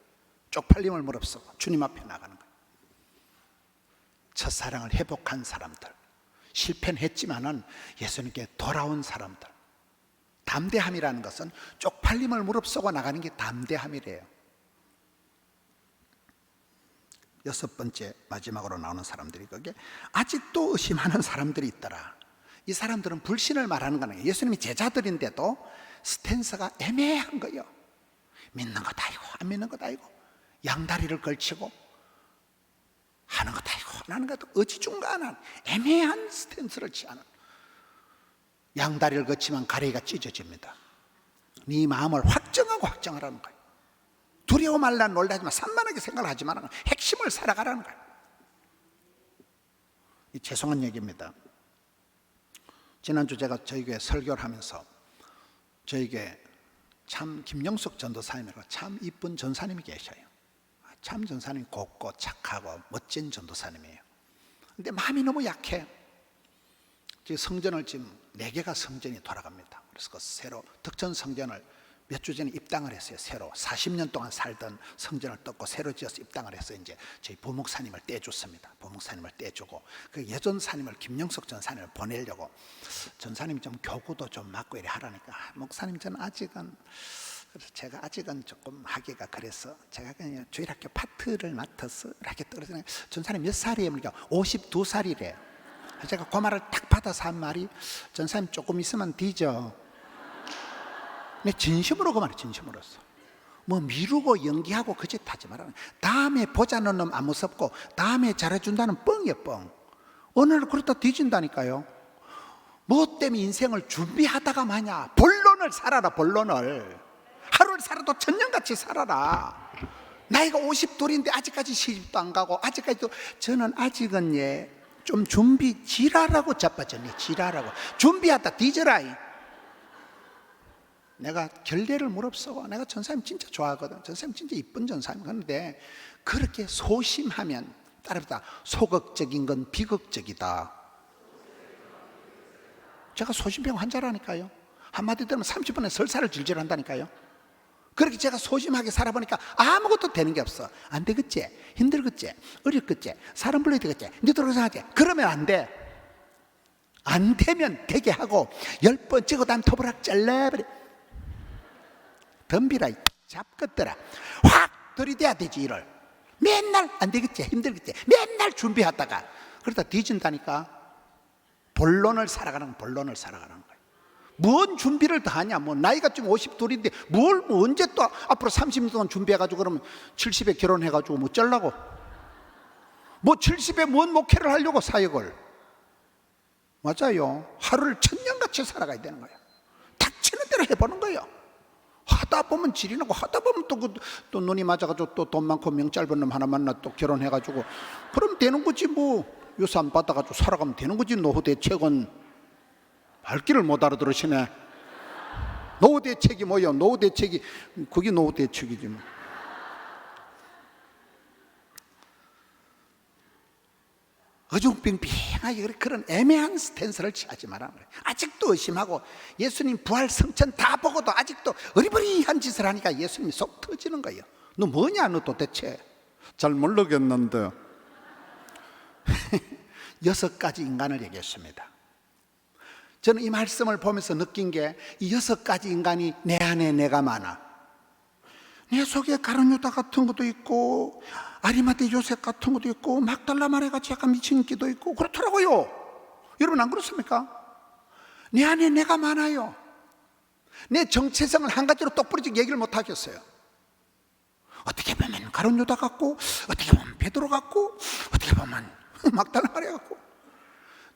쪽팔림을 무릅쓰고 주님 앞에 나가는 거예요. 첫사랑을 회복한 사람들, 실패는 했지만은 예수님께 돌아온 사람들. 담대함이라는 것은 쪽팔림을 무릅쓰고 나가는 게 담대함이래요. 여섯 번째 마지막으로 나오는 사람들이 그게 아직도 의심하는 사람들이 있더라. 이 사람들은 불신을 말하는 거는 예수님이 제자들인데도 스탠스가 애매한 거예요. 믿는 것 아니고 안 믿는 것 아니고, 양다리를 걸치고 하는 것 아니고 안 하는 것도 어지중간한 애매한 스탠스를 취하는. 양다리를 걸치면 가래가 찢어집니다. 네 마음을 확정하라는 거예요. 두려워 말라 놀라지만 산만하게 생각하지 말라는 거예요. 핵심을 살아가라는 거예요. 이 죄송한 얘기입니다. 지난주 제가 저희 교회 설교를 하면서 저희 교회 참 김영숙 전도사님이라고 참 이쁜 전사님이 계셔요. 참 전사님이 곱고 착하고 멋진 전도사님이에요. 근데 마음이 너무 약해. 지금 성전을 지금 4개가 성전이 돌아갑니다. 그래서 그 새로 덕천 성전을 몇 주 전에 입당을 했어요. 새로 40년 동안 살던 성전을 떴고 새로 지어서 입당을 해서 이제 저희 부목사님을 떼줬습니다. 부목사님을 떼주고 그 여전사님을 김영석 전사님을 보내려고, 전사님이 좀 교구도 좀 맡고 이래 하라니까, 목사님 저는 아직은, 그래서 제가 아직은 조금 하기가 그래서 제가 그냥 주일학교 파트를 맡아서 이렇게 떨어지는. 전사님 몇 살이에요? 그러니까 52살이래. 제가 그 말을 딱 받아서 한 말이, 전사님 조금 있으면 뒤져. 내 진심으로 그 말이 진심으로서. 뭐 미루고 연기하고 그 짓 하지 말라. 다음에 보자는 놈 안 무섭고 다음에 잘해준다는 뻥이에요, 뻥. 어느 날 그러다 뒤진다니까요. 뭐 때문에 인생을 준비하다가 마냐. 본론을 살아라. 본론을. 하루를 살아도 천년같이 살아라. 나이가 52인데 아직까지 시집도 안 가고, 아직까지도 저는 아직은 좀 준비 지랄하고 자빠졌네. 지랄하고 준비하다 뒤져라. 내가 결례를 무릅쓰고, 내가 전사님 진짜 좋아하거든. 전사님 진짜 이쁜 전사님. 그런데 그렇게 소심하면, 따라합니다, 소극적인 건 비극적이다. 제가 소심병 환자라니까요. 한마디 들으면 30분에 설사를 질질 한다니까요. 그렇게 제가 소심하게 살아보니까 아무것도 되는 게 없어. 안 되겠지? 힘들겠지? 어렵겠지? 사람 불러야 되겠지? 니도 그렇게 생각하지? 그러면 안 돼. 안 되면 되게 하고 10번 찍고 다음 토브락 잘라버려. 덤비라, 잡것들아. 확 들이대야 되지. 일을 맨날 안 되겠지, 힘들겠지, 맨날 준비하다가 그러다 뒤진다니까. 본론을 살아가는 거예요. 뭔 준비를 다 하냐. 뭐 나이가 지금 52인데 뭘 뭐 언제 또 앞으로 30년 동안 준비해가지고 그러면 70에 결혼해가지고 뭐 쩔라고. 뭐 70에 뭔 목회를 하려고 사역을. 맞아요. 하루를 천년같이 살아가야 되는 거예요. 닥치는 대로 해보는 거예요. 하다 보면 질이 나고, 하다 보면 또 눈이 맞아가지고 또 돈 많고 명 짧은 놈 하나 만나 또 결혼해가지고 그럼 되는 거지 뭐. 요새 안 받아가지고 살아가면 되는 거지. 노후 대책은 말귀를 못 알아들으시네. 노후 대책이 뭐예요? 노후 대책이 그게 노후 대책이지 뭐. 어중빙빙하게 그런 애매한 스탠스를 취하지 마라. 아직도 의심하고 예수님 부활 성천 다 보고도 아직도 어리버리한 짓을 하니까 예수님이 속 터지는 거예요. 너 뭐냐 너 도대체. 잘 모르겠는데 6가지 인간을 얘기했습니다. 저는 이 말씀을 보면서 느낀 게 이 6가지 인간이 내 안에 내가 많아. 내 속에 가룟 유다 같은 것도 있고 아리마대 요셉 같은 것도 있고 막달라 마리 같이 약간 미친 기도 있고 그렇더라고요. 여러분 안 그렇습니까? 내 안에 내가 많아요. 내 정체성을 한 가지로 똑부러지게 얘기를 못 하겠어요. 어떻게 보면 가룟 유다 같고 어떻게 보면 베드로 같고 어떻게 보면 막달라 마리 같고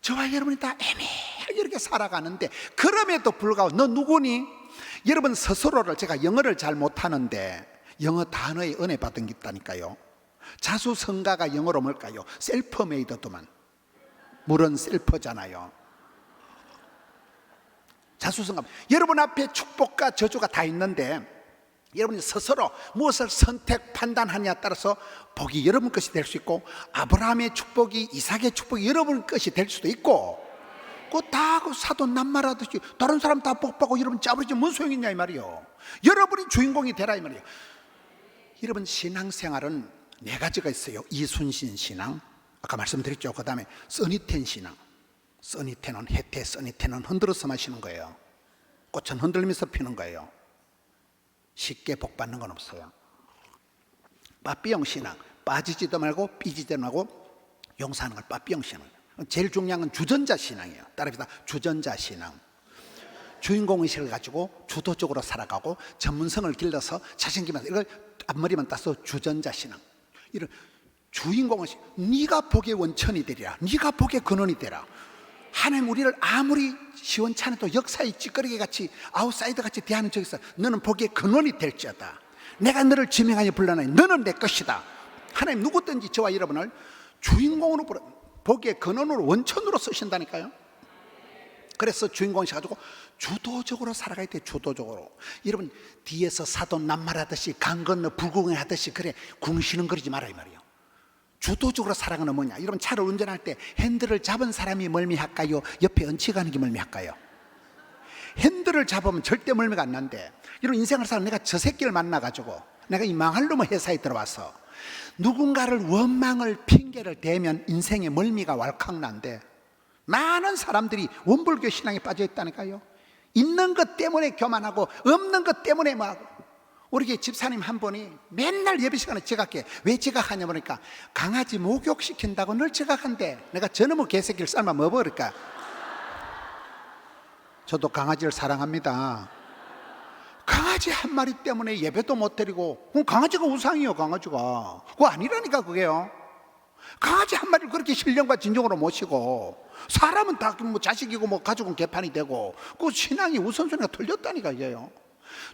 저와 여러분이 다 애매하게 이렇게 살아가는데 그럼에도 불구하고 너 누구니? 여러분 스스로를 제가 영어를 잘 못하는데 영어 단어에 은혜 받은 게 있다니까요. 자수성가가 영어로 뭘까요? 셀프메이드도만. 물은 셀프잖아요. 자수성가. 여러분 앞에 축복과 저주가 다 있는데 여러분이 스스로 무엇을 선택 판단하냐에 따라서 복이 여러분 것이 될 수 있고 아브라함의 축복이 이삭의 축복이 여러분 것이 될 수도 있고 다 사돈 낱말하듯이 다른 사람 다 복받고 여러분 짜버리지 뭔 소용이 있냐 이 말이요. 여러분이 주인공이 되라 이 말이요. 여러분 신앙생활은 4가지가 있어요. 이순신 신앙 아까 말씀드렸죠. 그 다음에 써니텐 신앙. 써니텐은 해태, 써니텐은 흔들어서 마시는 거예요. 꽃은 흔들면서 피는 거예요. 쉽게 복 받는 건 없어요. 빠삐용 신앙 빠지지도 말고 삐지지도 말고 용서하는 걸 빠삐용 신앙. 제일 중요한 건 주전자 신앙이에요. 따라합시다. 주전자 신앙. 주인공의식을 가지고 주도적으로 살아가고 전문성을 길러서 자신감을 이걸 앞머리만 따서 주전자 신앙. 이런 주인공의식. 네가 복의 원천이 되리라. 네가 복의 근원이 되라. 하나님 우리를 아무리 시원찮아도 역사의 찌꺼기 같이 아웃사이더 같이 대하는 적에서 너는 복의 근원이 될지어다. 내가 너를 지명하여 불러나니 너는 내 것이다. 하나님 누구든지 저와 여러분을 주인공으로 부르 복의 근원으로 원천으로 쓰신다니까요. 그래서 주인공이셔 가지고 주도적으로 살아가야 돼. 주도적으로. 여러분 뒤에서 사돈 낱말하듯이 강 건너 불구경하듯이 그래 궁시렁거리지 마라 이 말이에요. 주도적으로 살아가는 뭐냐. 여러분 차를 운전할 때 핸들을 잡은 사람이 멀미할까요? 옆에 얹혀가는 게 멀미할까요? 핸들을 잡으면 절대 멀미가 안 난대. 여러분 인생을 살아 내가 저 새끼를 만나가지고 내가 이 망할 놈의 회사에 들어와서 누군가를 원망을 핑계를 대면 인생에 멀미가 왈칵 난대. 많은 사람들이 원불교 신앙에 빠져 있다니까요. 있는 것 때문에 교만하고 없는 것 때문에 막. 우리 집사님 한 분이 맨날 예배 시간에 지각해. 왜 지각하냐 보니까 강아지 목욕시킨다고 늘 지각한대. 내가 저놈의 개새끼를 삶아 먹어버릴까. 저도 강아지를 사랑합니다. 강아지 한 마리 때문에 예배도 못 드리고 강아지가 우상이요. 강아지가 그거 아니라니까. 그게요. 강아지 한 마리를 그렇게 신령과 진정으로 모시고 사람은 다 뭐 자식이고 뭐 가족은 개판이 되고 그 신앙이 우선순위가 틀렸다니까. 이게요.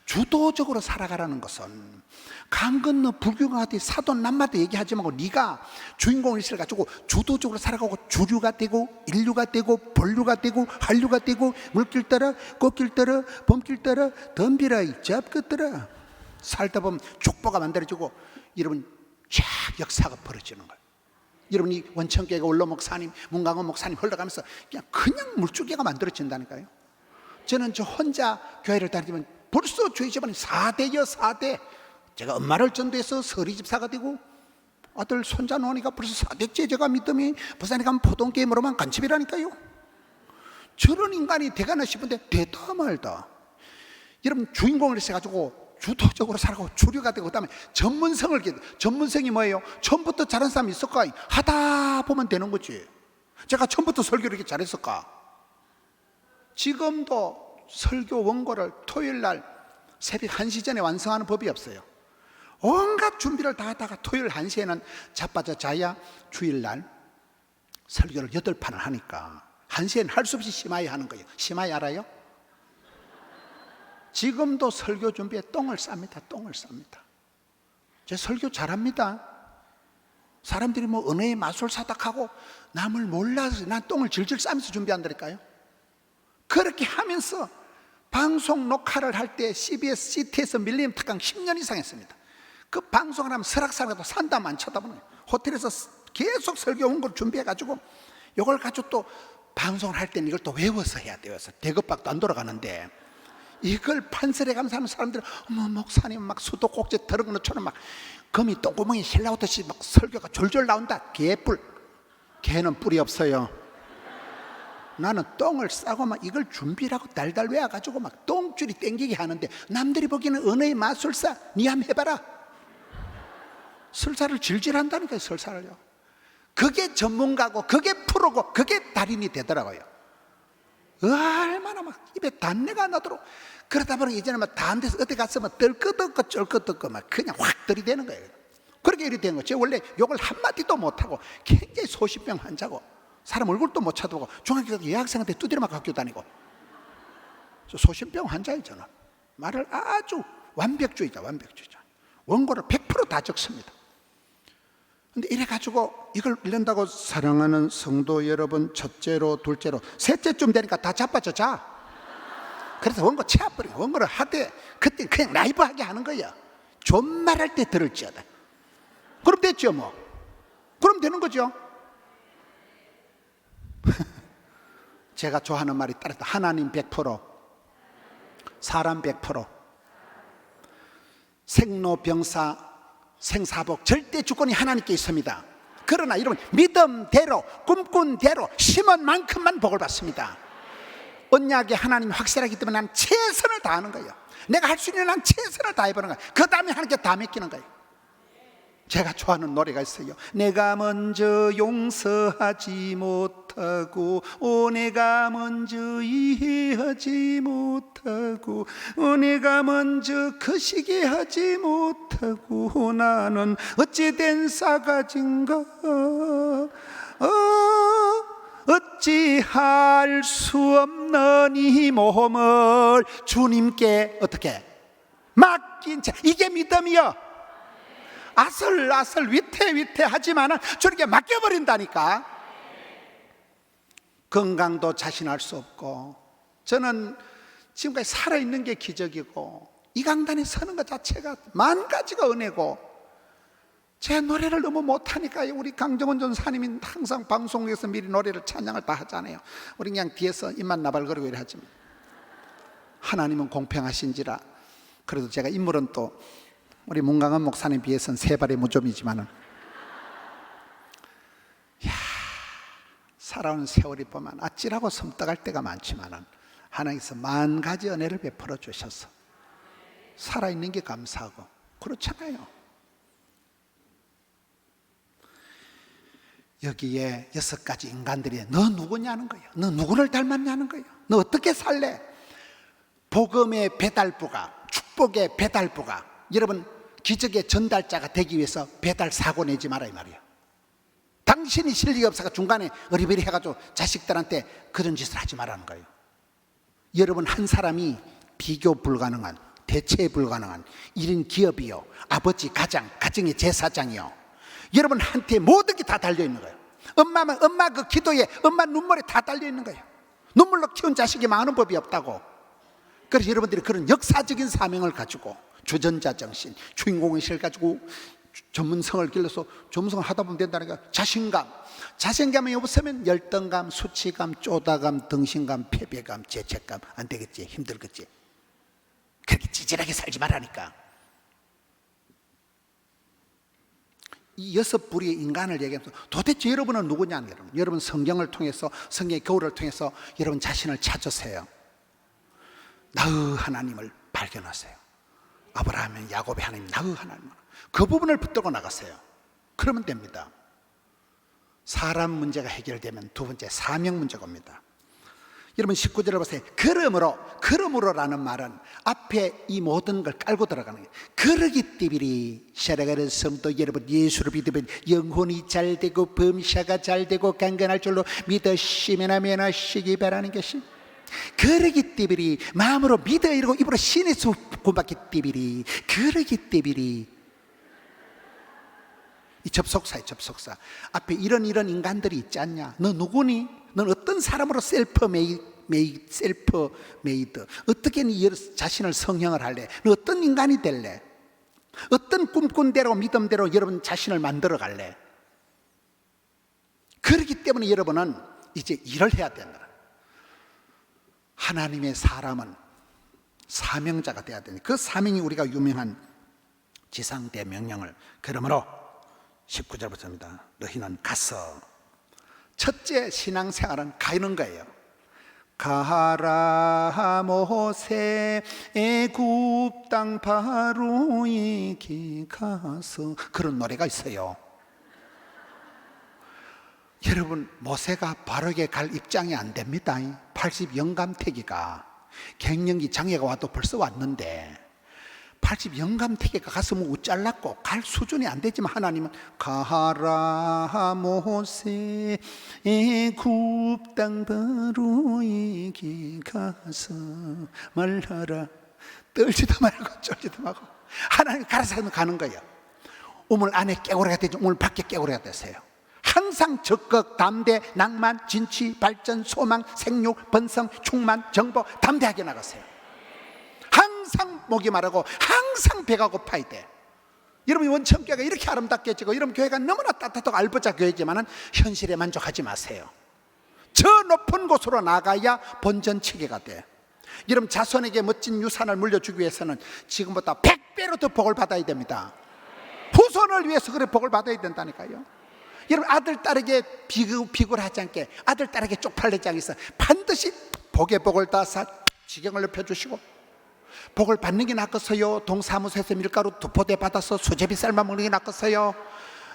주도적으로 살아가라는 것은 강 건너 불교가한테 사돈 남마도 얘기하지 말고 네가 주인공을 가지고 주도적으로 살아가고 주류가 되고 인류가 되고 본류가 되고 한류가 되고 물길 따라 꽃길 따라 봄길 따라 덤비라 잡것들아 살다 보면 족보가 만들어지고 여러분 쫙 역사가 벌어지는 거예요. 여러분이 원천교회가 원로 목사님 문강원 목사님 흘러가면서 그냥 물줄기가 만들어진다니까요. 저는 저 혼자 교회를 다니면 벌써 저희 집안이 4대여 4대. 제가 엄마를 전도해서 서리집사가 되고 아들 손자 노니까 벌써 4대째 제가 믿음이 부산에 가면 포동게임으로만 간첩이라니까요. 저런 인간이 되가나 싶은데 되다 말다. 여러분 주인공을 해가지고 주도적으로 살아가고 주류가 되고 그다음에 전문성을 전문성이 뭐예요? 처음부터 잘한 사람이 있을까? 하다 보면 되는 거지. 제가 처음부터 설교를 이렇게 잘했을까? 지금도 설교 원고를 토요일 날 새벽 1시 전에 완성하는 법이 없어요. 온갖 준비를 다 하다가 토요일 1시에는 자빠져 자야 주일 날 설교를 8판을 하니까 1시에는 할 수 없이 심하게 하는 거예요. 심하게 알아요? 지금도 설교 준비에 똥을 쌉니다. 똥을 쌉니다. 제 설교 잘합니다. 사람들이 뭐 은혜의 마술사다 하고 남을 몰라서 난 똥을 질질 싸면서 준비한다니까요. 그렇게 하면서 방송 녹화를 할 때 CBS, CT에서 밀리엄 특강 10년 이상 했습니다. 그 방송을 하면 설악산에도 산다면 안 쳐다보는 거예요. 호텔에서 계속 설교 온 걸 준비해가지고 이걸 가지고 또 방송을 할 때는 이걸 또 외워서 해야 돼요. 대급박도 안 돌아가는데 이걸 판설해 가면서 하는 사람들은 어머 목사님 막 수도꼭지 들은 것처럼 막 금이 똥구멍이 실나오듯이 막 설교가 졸졸 나온다. 개뿔. 개는 뿔이 없어요. 나는 똥을 싸고 막 이걸 준비라고 달달 외워가지고 막 똥줄이 땡기게 하는데 남들이 보기에는 은혜의 마술사. 니 한번 해봐라. 설사를 질질 한다니까요. 설사를요. 그게 전문가고 그게 프로고 그게 달인이 되더라고요. 얼마나 막 입에 단내가 나도록. 그러다 보니 이제는 막 다른 데서 어디 갔으면 떨끄덕거 쩔끄덕거 막 그냥 확 들이대는 거예요. 그렇게 이렇게 된 거죠. 원래 욕을 한마디도 못하고 굉장히 소신병 환자고 사람 얼굴도 못 쳐다보고 중학교 때 여학생한테 두드려 맞고 학교 다니고 소신병 환자예요. 저는 말을 아주 완벽주의자. 원고를 100% 다 적습니다. 근데 이래가지고 이걸 읽는다고 사랑하는 성도 여러분, 첫째로 둘째로 셋째쯤 되니까 다 자빠져 자. 그래서 원고 채워버리고 원고를 하되 그때 그냥 라이브하게 하는 거야. 존말할 때 들을지어다. 그럼 됐죠 뭐. 그럼 되는 거죠. 제가 좋아하는 말이 따랐다. 하나님 100%, 사람 100%, 생로병사 생사복 절대 주권이 하나님께 있습니다. 그러나 여러분 믿음대로 꿈꾼 대로 심은 만큼만 복을 받습니다. 언약에 하나님이 확실하기 때문에 난 최선을 다하는 거예요. 내가 할 수 있는 난 최선을 다해보는 거예요. 그 다음에 하나님께 다 맡기는 거예요. 제가 좋아하는 노래가 있어요. 내가 먼저 용서하지 못하고 내가 먼저 이해하지 못하고 내가 먼저 거시기 하지 못하고 나는 어찌된 싸가지인가 어찌할 수 없는 이 몸을 주님께 어떻게 맡긴 채. 이게 믿음이요. 아슬아슬 위태위태하지만은 저렇게 맡겨버린다니까. 건강도 자신할 수 없고 저는 지금까지 살아있는 게 기적이고 이 강단에 서는 것 자체가 만 가지가 은혜고 제 노래를 너무 못하니까 우리 강정원 전사님이 항상 방송국에서 미리 노래를 찬양을 다 하잖아요. 우리 그냥 뒤에서 입만 나발거리고 이래 하지만 하나님은 공평하신지라. 그래도 제가 인물은 또 우리 문강원 목사님 비해서는 세 발의 무좀이지만은 살아온 세월이 보면 아찔하고 섬뜩할 때가 많지만은 하나님께서 만 가지 은혜를 베풀어 주셔서 살아있는 게 감사하고 그렇잖아요. 여기에 6가지 인간들이 너 누구냐는 거예요. 너 누구를 닮았냐는 거예요. 너 어떻게 살래? 복음의 배달부가, 축복의 배달부가, 여러분 기적의 전달자가 되기 위해서 배달 사고 내지 마라 이 말이에요. 당신이 실력이 없어서 중간에 어리버리 해가지고 자식들한테 그런 짓을 하지 말라는 거예요. 여러분 한 사람이 비교 불가능한, 대체 불가능한 1인 기업이요, 아버지 가정의 제사장이요, 여러분한테 모든 게 다 달려있는 거예요. 엄마 그 기도에 엄마 눈물에 다 달려있는 거예요. 눈물로 키운 자식이 많은 법이 없다고. 그래서 여러분들이 그런 역사적인 사명을 가지고 주전자 정신, 주인공의식을 가지고 전문성을 길러서 전문성을 하다 보면 된다니까. 자신감이 없으면 열등감, 수치감, 쪼다감, 등신감, 패배감, 죄책감. 안 되겠지, 힘들겠지. 그렇게 찌질하게 살지 말라니까. 이 6부류의 인간을 얘기하면서 도대체 여러분은 누구냐는 거예요. 여러분 성경을 통해서, 성경의 교훈을 통해서 여러분 자신을 찾으세요. 나의 하나님을 발견하세요. 아브라함의, 야곱의 하나님, 나의 하나님, 그 부분을 붙들고 나가세요. 그러면 됩니다. 사람 문제가 해결되면 두 번째 사명 문제가 옵니다. 여러분 19절을 보세요. 그러므로라는 말은 앞에 이 모든 걸 깔고 들어가는 거예요. 그러기 때문에 사랑하는 성도 여러분, 예수를 믿으면 영혼이 잘되고 범사가 잘되고 강건할 줄로 믿으시면 하시기 바라는 것이, 그러기 때문에 마음으로 믿어 이러고 입으로 신의 수 구받기 때문에, 그러기 때문에 이 접속사에 접속사. 앞에 이런 인간들이 있지 않냐? 너 누구니? 넌 어떤 사람으로 셀프 메이드? 어떻게 네 자신을 성형을 할래? 너 어떤 인간이 될래? 어떤 꿈꾼대로 믿음대로 여러분 자신을 만들어 갈래? 그렇기 때문에 여러분은 이제 일을 해야 된다. 하나님의 사람은 사명자가 돼야 되니 그 사명이 우리가 유명한 지상대 명령을. 그러므로 19절부터입니다. 너희는 가서. 첫째 신앙생활은 가는 거예요. 가라 모세 애굽 땅 바로에게 가서. 그런 노래가 있어요. 여러분, 모세가 바로에게 갈 입장이 안 됩니다. 80영감태기가 갱년기 장애가 와도 벌써 왔는데 80영감태기가 가서 뭐 잘랐고 갈 수준이 안 되지만 하나님은 가라 모세 애굽 땅 바로에게 가서 말하라. 떨지도 말고 쫄지도 말고 하나님 가라서 가는 거예요. 우물 안에 깨구리가 되지 우물 밖에 깨구리가 되세요. 항상 적극, 담대, 낭만, 진취, 발전, 소망, 생육, 번성, 충만, 정보 담대하게 나가세요. 항상 목이 마르고 항상 배가 고파야 돼. 여러분 원천교회가 이렇게 아름답게 지고 여러분 교회가 너무나 따뜻하고 알부자 교회지만 현실에 만족하지 마세요. 저 높은 곳으로 나가야 본전 체계가 돼. 여러분 자손에게 멋진 유산을 물려주기 위해서는 지금보다 100배로 더 복을 받아야 됩니다. 후손을 위해서 그래 복을 받아야 된다니까요. 여러분 아들 딸에게 비굴 하지 않게, 아들 딸에게 쪽팔리지 않게 해서 반드시 복의 복을 따서 지경을 높여주시고, 복을 받는 게 낫겠어요? 동사무소에서 밀가루 2포대 받아서 수제비 삶아 먹는 게 낫겠어요?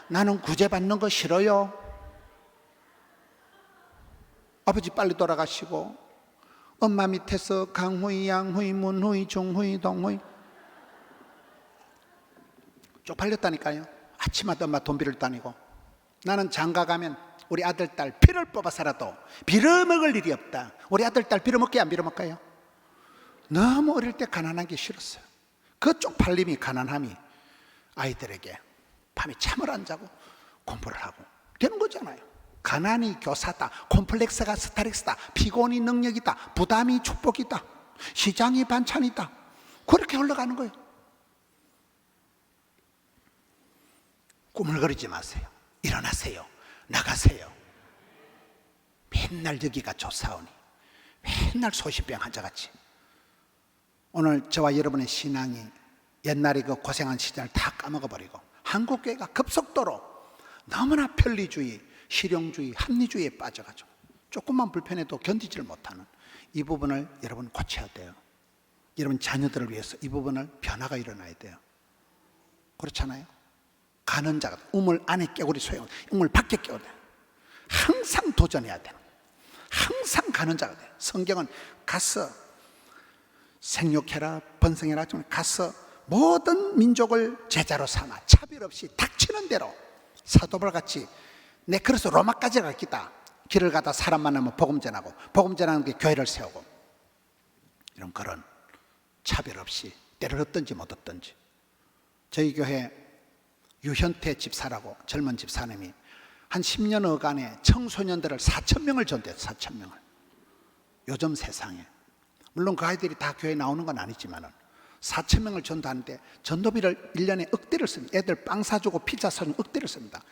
나는 구제 받는 거 싫어요. 아버지 빨리 돌아가시고 엄마 밑에서 강후이, 양후이, 문후이, 중후이, 동후이 쪽팔렸다니까요. 아침마다 엄마 돈 빌다니고. 나는 장가 가면 우리 아들 딸 피를 뽑아서라도 빌어먹을 일이 없다. 우리 아들 딸 빌어먹게 안 빌어먹어요? 너무 어릴 때 가난한 게 싫었어요. 그 쪽팔림이, 가난함이 아이들에게 밤에 잠을 안 자고 공부를 하고 되는 거잖아요. 가난이 교사다, 콤플렉스가 스트레스다, 피곤이 능력이다, 부담이 축복이다, 시장이 반찬이다. 그렇게 흘러가는 거예요. 꾸물거리지 마세요. 일어나세요. 나가세요. 맨날 여기가 좋사오니 맨날 소시병 환자같이. 오늘 저와 여러분의 신앙이 옛날에 그 고생한 시절을 다 까먹어버리고 한국교회가 급속도로 너무나 편리주의, 실용주의, 합리주의에 빠져가지고 조금만 불편해도 견디질 못하는 이 부분을 여러분 고쳐야 돼요. 여러분 자녀들을 위해서 이 부분을 변화가 일어나야 돼요. 그렇잖아요. 가는 자가 우물 안에 깨구리 소용, 우물 밖에 깨구리. 항상 도전해야 돼요. 항상 가는 자가 돼요. 성경은 가서 생육해라, 번성해라, 가서 모든 민족을 제자로 삼아 차별 없이 닥치는 대로 사도벌같이. 내 그래서 로마까지 갈 기다. 길을 가다 사람 만나면 복음 전하고, 복음 전하는 게 교회를 세우고, 이런 그런 차별 없이 때를 얻든지 못 얻든지. 저희 교회 유현태 집사라고 젊은 집사님이 한 10년 어간에 청소년들을 4,000명을 전도했어요. 4,000명을. 요즘 세상에 물론 그 아이들이 다 교회에 나오는 건 아니지만 4,000명을 전도하는데 전도비를 1년에 억대를 씁니다. 애들 빵 사주고 피자 사주고 억대를 씁니다.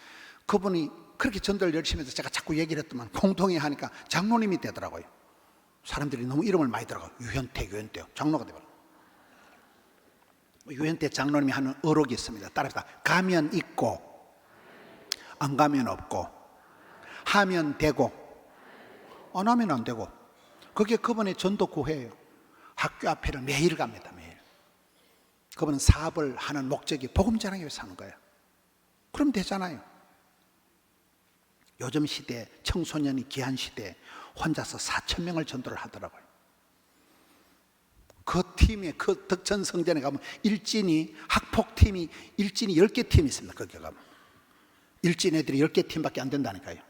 그분이 그렇게 전도를 열심히 해서 제가 자꾸 얘기를 했더만 공통이 하니까 장로님이 되더라고요. 사람들이 너무 이름을 많이 들어가요. 유현태 장로가 되더라고요. 유현태 장로님이 하는 어록이 있습니다. 따라합시다. 가면 있고 안 가면 없고, 하면 되고 안 하면 안 되고. 그게 그분의 전도 구회예요. 학교 앞에를 매일 갑니다. 매일. 그분은 사업을 하는 목적이 복음 전하기 위해서 하는 거예요. 그럼 되잖아요. 요즘 시대 청소년이 귀한 시대에 혼자서 4,000명을 전도를 하더라고요. 그 팀에, 그 덕천성전에 가면 일진이, 학폭팀이, 일진이 10개 팀이 있습니다. 거기 가면 일진 애들이 10개 팀밖에 안 된다니까요.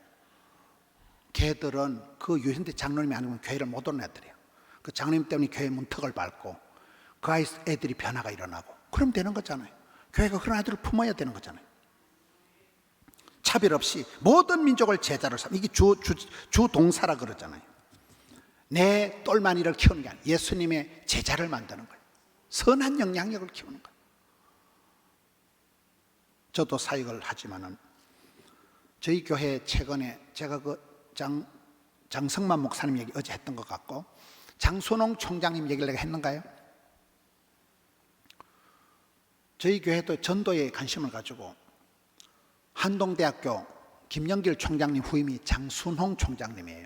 걔들은 그 유현대 장로님이 아니면 교회를 못 오는 애들이에요. 그 장로님 때문에 교회 문턱을 밟고 그 애들이 변화가 일어나고 그럼 되는 거잖아요. 교회가 그런 아이들을 품어야 되는 거잖아요. 차별 없이 모든 민족을 제자로 삼. 이게 주 동사라 그러잖아요. 내 똘마니를 키우는 게 아니라 예수님의 제자를 만드는 거예요. 선한 영향력을 키우는 거예요. 저도 사역을 하지만은 저희 교회 최근에 제가 장성만 목사님 얘기 어제 했던 것 같고 장순홍 총장님 얘기를 내가 했는가요? 저희 교회도 전도에 관심을 가지고 한동대학교 김영길 총장님 후임이 장순홍 총장님이에요.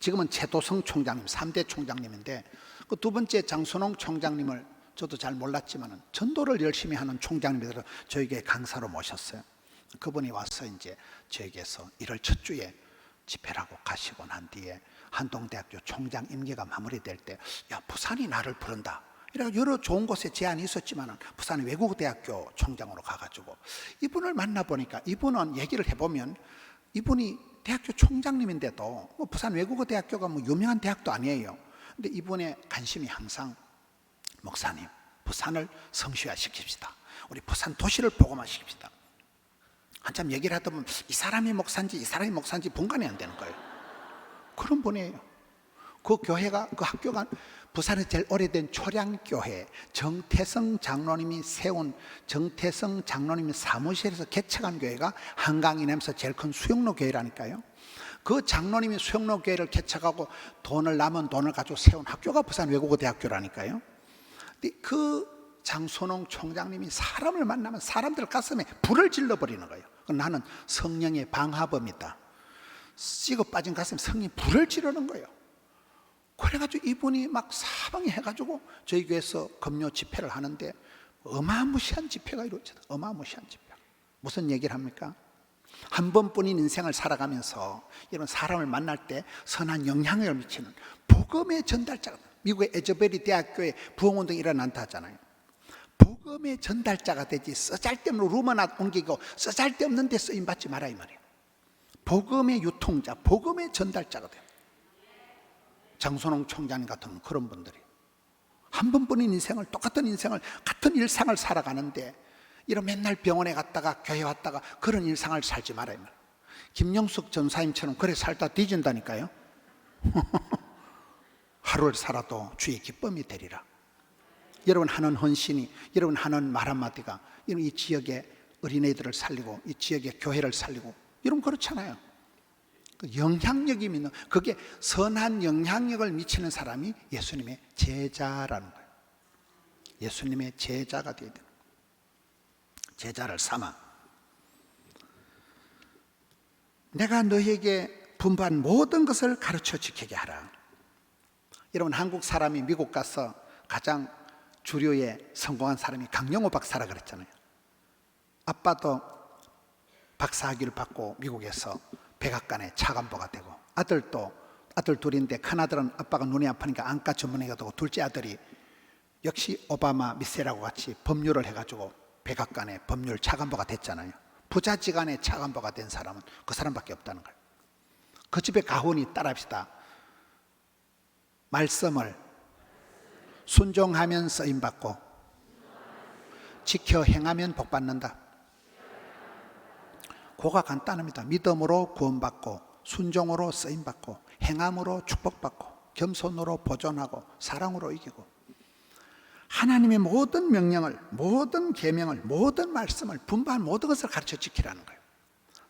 지금은 최도성 총장님 3대 총장님인데 그 두 번째 장순홍 총장님을 저도 잘 몰랐지만 전도를 열심히 하는 총장님들을 저에게 강사로 모셨어요. 그분이 와서 이제 저에게서 1월 첫 주에 집회를 하고 가시고 난 뒤에 한동대학교 총장 임기가 마무리될 때 야, 부산이 나를 부른다. 이래서 여러 좋은 곳에 제안이 있었지만 부산 외국어대학교 총장으로 가가지고 이분을 만나보니까 이분은 얘기를 해보면 이분이 대학교 총장님인데도 뭐 부산 외국어대학교가 뭐 유명한 대학도 아니에요. 근데 이분의 관심이 항상 목사님, 부산을 성시화시킵시다. 우리 부산 도시를 복음화시킵시다. 한참 얘기를 하다 보면 이 사람이 목사인지 이 사람이 목사인지 분간이 안 되는 거예요. 그런 분이에요. 그 교회가, 그 학교가 부산의 제일 오래된 초량교회 정태성 장로님이 세운 정태성 장로님이 사무실에서 개척한 교회가 한강이nem에서 제일 큰 수영로 교회라니까요. 그 장로님이 수영로 교회를 개척하고 남은 돈을 가지고 세운 학교가 부산 외국어대학교라니까요. 그 장순홍 총장님이 사람을 만나면 사람들 가슴에 불을 질러버리는 거예요. 나는 성령의 방화범이다. 찌고 빠진 가슴에 성령이 불을 지르는 거예요. 그래가지고 이분이 막 사방에 해가지고 저희 교회에서 금요 집회를 하는데 어마무시한 집회가 이루어져요. 어마무시한 집회. 무슨 얘기를 합니까? 한 번뿐인 인생을 살아가면서 이런 사람을 만날 때 선한 영향력을 미치는 복음의 전달자가, 미국의 에저베리 대학교에 부흥운동이 일어난다 하잖아요. 복음의 전달자가 되지 쓰잘데없는 루머나 옮기고 쓰잘데없는 데 쓰임받지 마라 이 말이에요. 복음의 유통자, 복음의 전달자가 돼요. 장순홍 총장님 같은 그런 분들이 한 번뿐인 인생을, 똑같은 인생을, 같은 일상을 살아가는데 이런 맨날 병원에 갔다가 교회 왔다가 그런 일상을 살지 말아야 말이에요. 김영숙 전사님처럼 그래 살다 뒤진다니까요. 하루를 살아도 주의 기쁨이 되리라. 여러분 하는 헌신이, 여러분 하는 말 한마디가 이 지역의 어린애들을 살리고 이 지역의 교회를 살리고 여러분 그렇잖아요. 영향력이 있는, 그게 선한 영향력을 미치는 사람이 예수님의 제자라는 거예요. 예수님의 제자가 되어야 돼요. 제자를 삼아 내가 너희에게 분부한 모든 것을 가르쳐 지키게 하라. 여러분 한국 사람이 미국 가서 가장 주류의 성공한 사람이 강영호 박사라 그랬잖아요. 아빠도 박사학위를 받고 미국에서 백악관의 차관보가 되고 아들도, 아들 둘인데 큰 아들은 아빠가 눈이 아프니까 안과 전문의가 되고 둘째 아들이 역시 오바마 미세라고 같이 법률을 해가지고 백악관의 법률 차관보가 됐잖아요. 부자지간의 차관보가 된 사람은 그 사람밖에 없다는 거예요. 그 집에 가훈이 따라합시다. 말씀을 순종하면 쓰임받고 지켜 행하면 복받는다. 그가 간단합니다. 믿음으로 구원받고 순종으로 쓰임받고 행함으로 축복받고 겸손으로 보존하고 사랑으로 이기고 하나님의 모든 명령을, 모든 계명을, 모든 말씀을, 분부한 모든 것을 가르쳐 지키라는 거예요.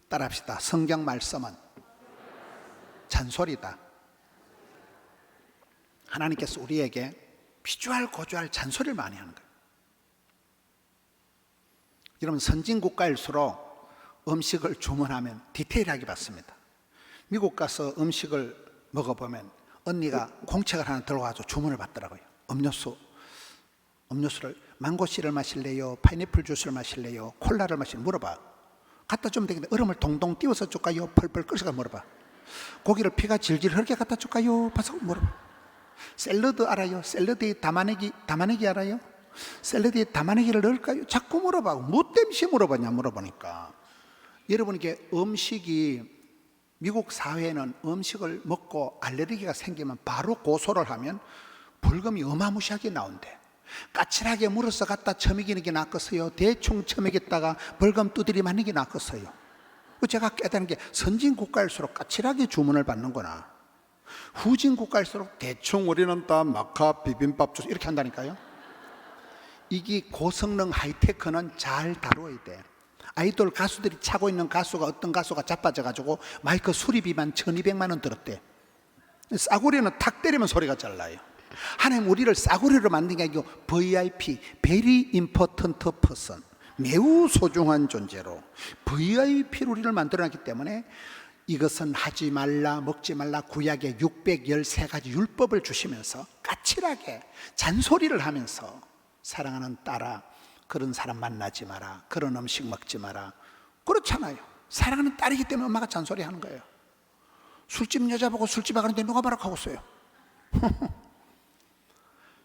따라합시다. 성경 말씀은 잔소리다. 하나님께서 우리에게 비주얼 고주할 잔소리를 많이 하는 거예요. 여러분 선진국가일수록 음식을 주문하면 디테일하게 받습니다. 미국 가서 음식을 먹어보면 언니가 공책을 하나 들어가서 주문을 받더라고요. 음료수를 망고씨를 마실래요? 파인애플 주스를 마실래요? 콜라를 마실래요? 물어봐. 갖다 주면 되겠는데 얼음을 동동 띄워서 줄까요? 펄펄 끓여서 물어봐. 고기를 피가 질질 흐르게 갖다 줄까요? 봐서 물어봐. 샐러드 알아요? 샐러드에 담아내기 알아요? 샐러드에 담아내기를 넣을까요? 자꾸 물어봐. 뭐 때문에 물어보냐 물어보니까. 여러분에게 음식이, 미국 사회는 음식을 먹고 알레르기가 생기면 바로 고소를 하면 벌금이 어마무시하게 나온대. 까칠하게 물어서 갖다 처먹이는 게 낫겠어요? 대충 처먹였다가 벌금 두드리 맞는 게 낫겠어요? 제가 깨달은 게 선진 국가일수록 까칠하게 주문을 받는구나. 후진 국가일수록 대충 우리는 다 마카 비빔밥 주스 이렇게 한다니까요. 이게 고성능 하이테크는 잘 다뤄야 돼. 아이돌 가수들이 차고 있는 가수가 어떤 가수가 자빠져가지고 마이크 수리비만 1200만 원 들었대. 싸구려는 탁 때리면 소리가 잘 나요. 하나님 우리를 싸구려로 만든 게 아니고 VIP, Very Important Person, 매우 소중한 존재로 VIP로 우리를 만들어놨기 때문에 이것은 하지 말라, 먹지 말라 구약에 613가지 율법을 주시면서 까칠하게 잔소리를 하면서 사랑하는 딸아, 그런 사람 만나지 마라, 그런 음식 먹지 마라. 그렇잖아요. 사랑하는 딸이기 때문에 엄마가 잔소리하는 거예요. 술집 여자 보고 술집에 가는데 누가 뭐라고 하고 있어요?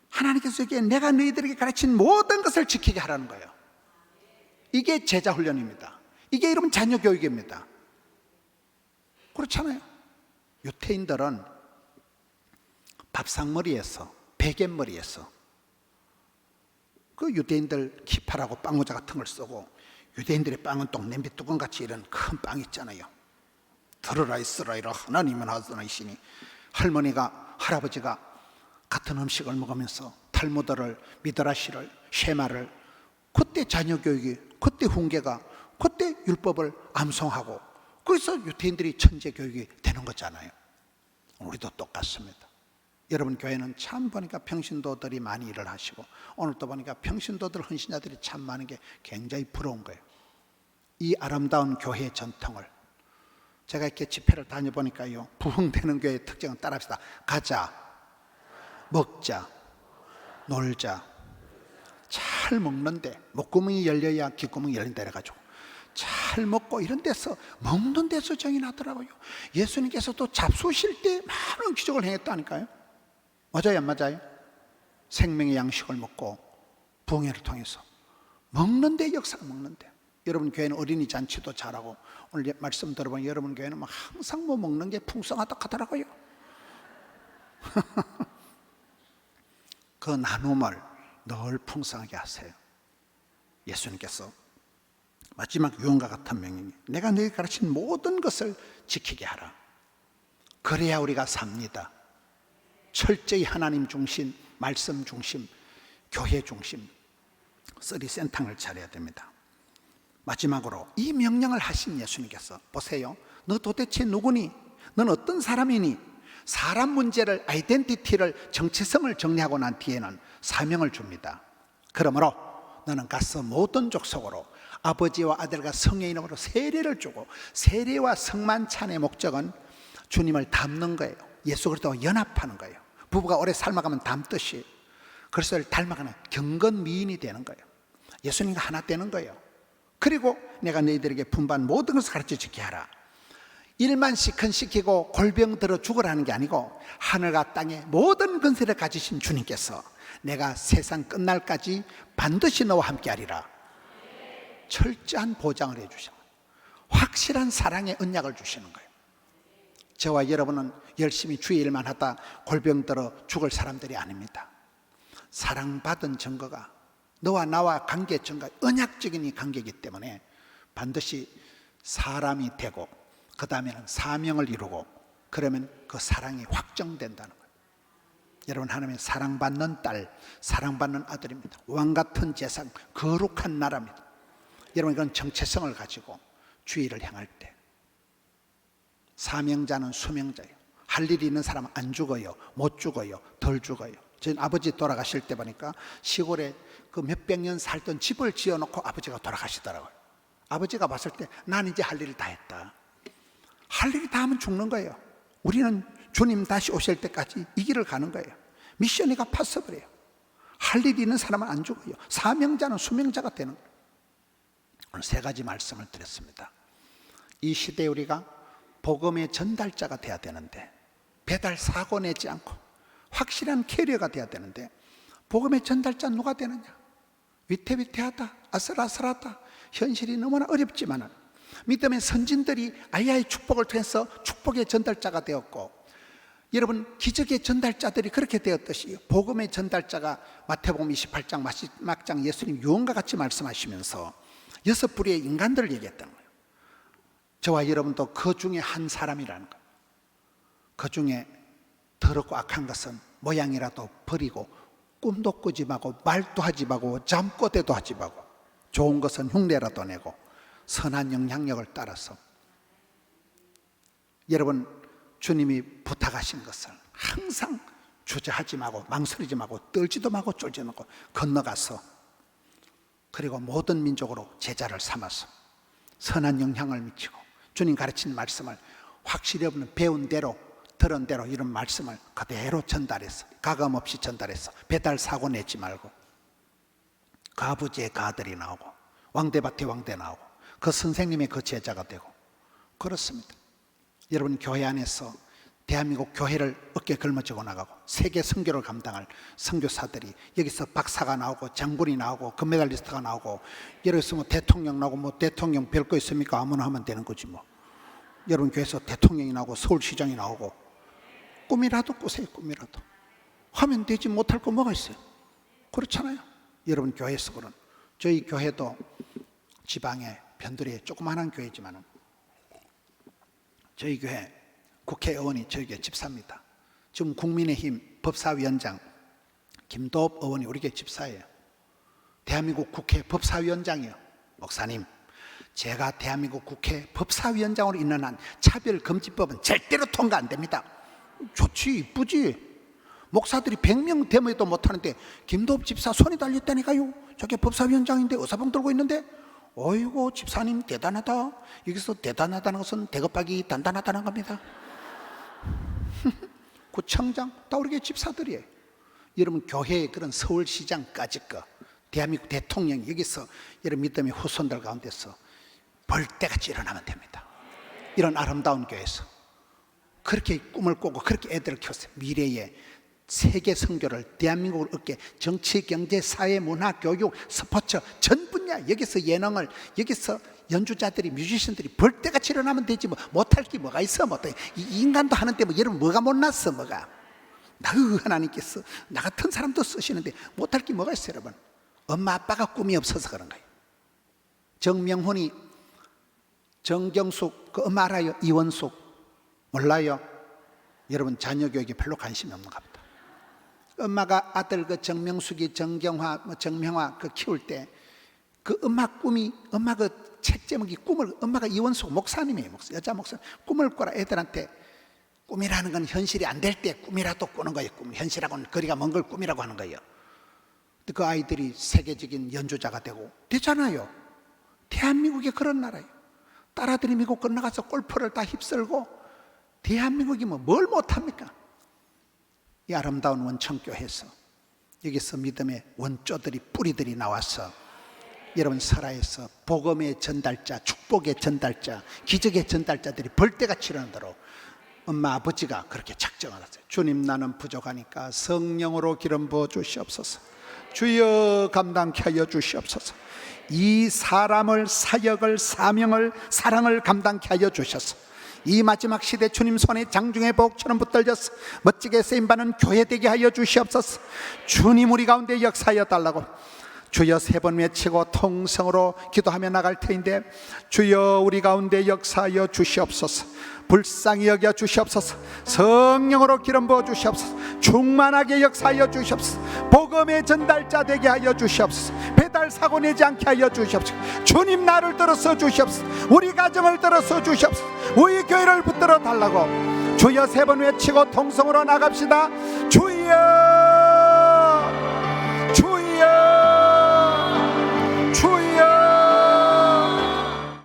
하나님께서 이게 내가 너희들에게 가르친 모든 것을 지키게 하라는 거예요. 이게 제자 훈련입니다. 이게 여러분 자녀 교육입니다. 그렇잖아요. 유태인들은 밥상머리에서, 베갯머리에서 그 유대인들 키파라고 빵모자 같은 걸 쓰고, 유대인들의 빵은 또 냄비 뚜껑같이 이런 큰 빵 있잖아요. 들으라 이스라엘아, 하나님은 하나이시니. 할머니가, 할아버지가 같은 음식을 먹으면서 탈무드를, 미드라시를, 쉐마를, 그때 자녀 교육이, 그때 훈계가, 그때 율법을 암송하고, 그래서 유태인들이 천재 교육이 되는 거잖아요. 우리도 똑같습니다. 여러분 교회는 참 보니까 평신도들이 많이 일을 하시고, 오늘 또 보니까 평신도들 헌신자들이 참 많은 게 굉장히 부러운 거예요. 이 아름다운 교회의 전통을 제가 이렇게 집회를 다녀보니까요, 부흥되는 교회의 특징은 따라합시다. 가자, 먹자, 놀자. 잘 먹는데 목구멍이 열려야 귓구멍이 열린다 해가지고 잘 먹고 이런 데서, 먹는 데서 정이 나더라고요. 예수님께서도 잡수실 때 많은 기적을 행했다니까요. 맞아요, 안 맞아요? 생명의 양식을 먹고 부흥회를 통해서 먹는데, 역사가 먹는데. 여러분 교회는 어린이 잔치도 잘하고, 오늘 말씀 들어보면 여러분 교회는 막 항상 뭐 먹는 게 풍성하다 하더라고요. 그 나눔을 늘 풍성하게 하세요. 예수님께서 마지막 유언과 같은 명령이, 내가 너에게 가르친 모든 것을 지키게 하라. 그래야 우리가 삽니다. 철저히 하나님 중심, 말씀 중심, 교회 중심, 쓰리 센탕을 차려야 됩니다. 마지막으로 이 명령을 하신 예수님께서, 보세요, 너 도대체 누구니? 넌 어떤 사람이니? 사람 문제를, 아이덴티티를, 정체성을 정리하고 난 뒤에는 사명을 줍니다. 그러므로 너는 가서 모든 족속으로 아버지와 아들과 성령의 이름으로 세례를 주고, 세례와 성만찬의 목적은 주님을 닮는 거예요. 예수 그리스도와 연합하는 거예요. 부부가 오래 삶아가면 닮듯이 그리스도를 닮아가는 경건 미인이 되는 거예요. 예수님과 하나 되는 거예요. 그리고 내가 너희들에게 분반 모든 것을 가르쳐 지게 하라. 일만 시큰시키고 골병 들어 죽으라는 게 아니고, 하늘과 땅의 모든 근세를 가지신 주님께서 내가 세상 끝날까지 반드시 너와 함께 하리라. 철저한 보장을 해주시는 거예요. 확실한 사랑의 언약을 주시는 거예요. 저와 여러분은 열심히 주의 일만 하다 골병 들어 죽을 사람들이 아닙니다. 사랑받은 증거가, 너와 나와 관계 증거, 언약적인 이 관계이기 때문에 반드시 사람이 되고, 그 다음에는 사명을 이루고, 그러면 그 사랑이 확정된다는 거예요. 여러분, 하나님의 사랑받는 딸, 사랑받는 아들입니다. 왕같은 재산, 거룩한 나라입니다. 여러분, 이건 정체성을 가지고 주의를 향할 때, 사명자는 수명자예요. 할 일이 있는 사람은 안 죽어요, 못 죽어요, 덜 죽어요. 저희 아버지 돌아가실 때 보니까 시골에 그 몇백 년 살던 집을 지어놓고 아버지가 돌아가시더라고요. 아버지가 봤을 때 난 이제 할 일을 다 했다. 할 일이 다 하면 죽는 거예요. 우리는 주님 다시 오실 때까지 이 길을 가는 거예요. 미션이가 파서블이에요. 할 일이 있는 사람은 안 죽어요. 사명자는 수명자가 되는 거예요. 오늘 세 가지 말씀을 드렸습니다. 이 시대에 우리가 복음의 전달자가 돼야 되는데, 배달 사고 내지 않고 확실한 캐리어가 돼야 되는데, 복음의 전달자 누가 되느냐? 위태위태하다, 아슬아슬하다, 현실이 너무나 어렵지만은 믿음의 선진들이 아이의 축복을 통해서 축복의 전달자가 되었고, 여러분 기적의 전달자들이 그렇게 되었듯이 복음의 전달자가 마태복음 28장 마지막 장 예수님 유언과 같이 말씀하시면서 6 부류의 인간들을 얘기했다는 거예요. 저와 여러분도 그 중에 한 사람이라는 거예요. 그 중에 더럽고 악한 것은 모양이라도 버리고 꿈도 꾸지 말고 말도 하지 말고 잠꼬대도 하지 말고 좋은 것은 흉내라도 내고 선한 영향력을 따라서 여러분 주님이 부탁하신 것을 항상 주저하지 말고 망설이지 말고 떨지도 말고 쫄지도 말고 건너가서 그리고 모든 민족으로 제자를 삼아서 선한 영향을 미치고 주님 가르친 말씀을 확실히 없는 배운 대로 들은 대로 이런 말씀을 그대로 전달해서 가감 없이 전달해서 배달 사고 내지 말고 그 아버지의 그 아들이 나오고 왕대밭에 왕대 나오고 그 선생님의 그 제자가 되고 그렇습니다. 여러분 교회 안에서 대한민국 교회를 어깨에 걸머쥐고 나가고 세계 선교를 감당할 선교사들이 여기서 박사가 나오고 장군이 나오고 금메달리스트가 나오고 여기서 뭐 대통령 나오고 뭐 대통령 별거 있습니까? 아무나 하면 되는 거지 뭐. 여러분 교회에서 대통령이 나오고 서울시장이 나오고 꿈이라도 꾸세요. 꿈이라도 하면 되지 못할 거 뭐가 있어요? 그렇잖아요. 여러분 교회에서 그런 저희 교회도 지방에 변두리에 조그마한 교회지만 저희 교회 국회의원이 저희 교회 집사입니다. 지금 국민의힘 법사위원장 김도읍 의원이 우리 교회 집사예요. 대한민국 국회 법사위원장이에요. 목사님, 제가 대한민국 국회 법사위원장으로 있는 한 차별금지법은 절대로 통과 안 됩니다. 좋지, 이쁘지. 목사들이 100명 데모해도 못하는데 김도읍 집사 손이 달렸다니까요. 저게 법사위원장인데 의사봉 들고 있는데 어이구 집사님 대단하다. 여기서 대단하다는 것은 대급하기 단단하다는 겁니다. 구청장 다 우리 집사들이에요. 여러분 교회의 그런 서울시장까지 거 대한민국 대통령이 여기서 여러분 믿음의 후손들 가운데서 벌떼같이 일어나면 됩니다. 이런 아름다운 교회에서 그렇게 꿈을 꾸고 그렇게 애들을 키웠어요. 미래의 세계 선교를 대한민국을 얻게 정치, 경제, 사회, 문화, 교육, 스포츠 전 분야 여기서 예능을 여기서 연주자들이 뮤지션들이 벌떼같이 일어나면 되지 뭐 못할 게 뭐가 있어. 뭐 이 인간도 하는데 뭐 여러분 뭐가 못났어. 뭐가 하나님께서 나 같은 사람도 쓰시는데 못할 게 뭐가 있어요. 여러분 엄마 아빠가 꿈이 없어서 그런 거예요. 정명훈이 정경숙 그 엄마 알아요? 이원숙 몰라요? 여러분 자녀 교육에 별로 관심이 없는가 보다. 엄마가 아들 그 정명숙이 정경화 뭐 정명화 그 키울 때 그 엄마 꿈이 엄마 그 책 제목이 꿈을 엄마가 이원숙 목사님이에요. 여자 목사 꿈을 꿔라 애들한테. 꿈이라는 건 현실이 안 될 때 꿈이라도 꾸는 거예요. 꿈 현실하고는 거리가 먼 걸 꿈이라고 하는 거예요. 근데 그 아이들이 세계적인 연주자가 되고 되잖아요. 대한민국이 그런 나라예요. 딸아들이 미국 건너가서 골프를 다 휩쓸고 대한민국이 뭐 뭘 못합니까? 이 아름다운 원청교회에서 여기서 믿음의 원조들이 뿌리들이 나와서 여러분 설화에서 복음의 전달자, 축복의 전달자, 기적의 전달자들이 벌떼같이 일어나도록 엄마 아버지가 그렇게 작정을 하세요. 주님 나는 부족하니까 성령으로 기름 부어 주시옵소서. 주여 감당케 하여 주시옵소서. 이 사람을 사역을 사명을 사랑을 감당케 하여 주셔서 이 마지막 시대 주님 손에 장중의 복처럼 붙들려서 멋지게 쓰임받는 교회 되게 하여 주시옵소서. 주님 우리 가운데 역사하여 달라고 주여 3번 외치고 통성으로 기도하며 나갈 터인데 주여 우리 가운데 역사하여 주시옵소서. 불쌍히 여겨 주시옵소서. 성령으로 기름 부어 주시옵소서. 충만하게 역사하여 주시옵소서. 복음의 전달자 되게 하여 주시옵소서. 배달 사고 내지 않게 하여 주시옵소서. 주님 나를 들어서 주시옵소서. 우리 가정을 들어서 주시옵소서. 우리 교회를 붙들어 달라고 주여 3번 외치고 통성으로 나갑시다. 주여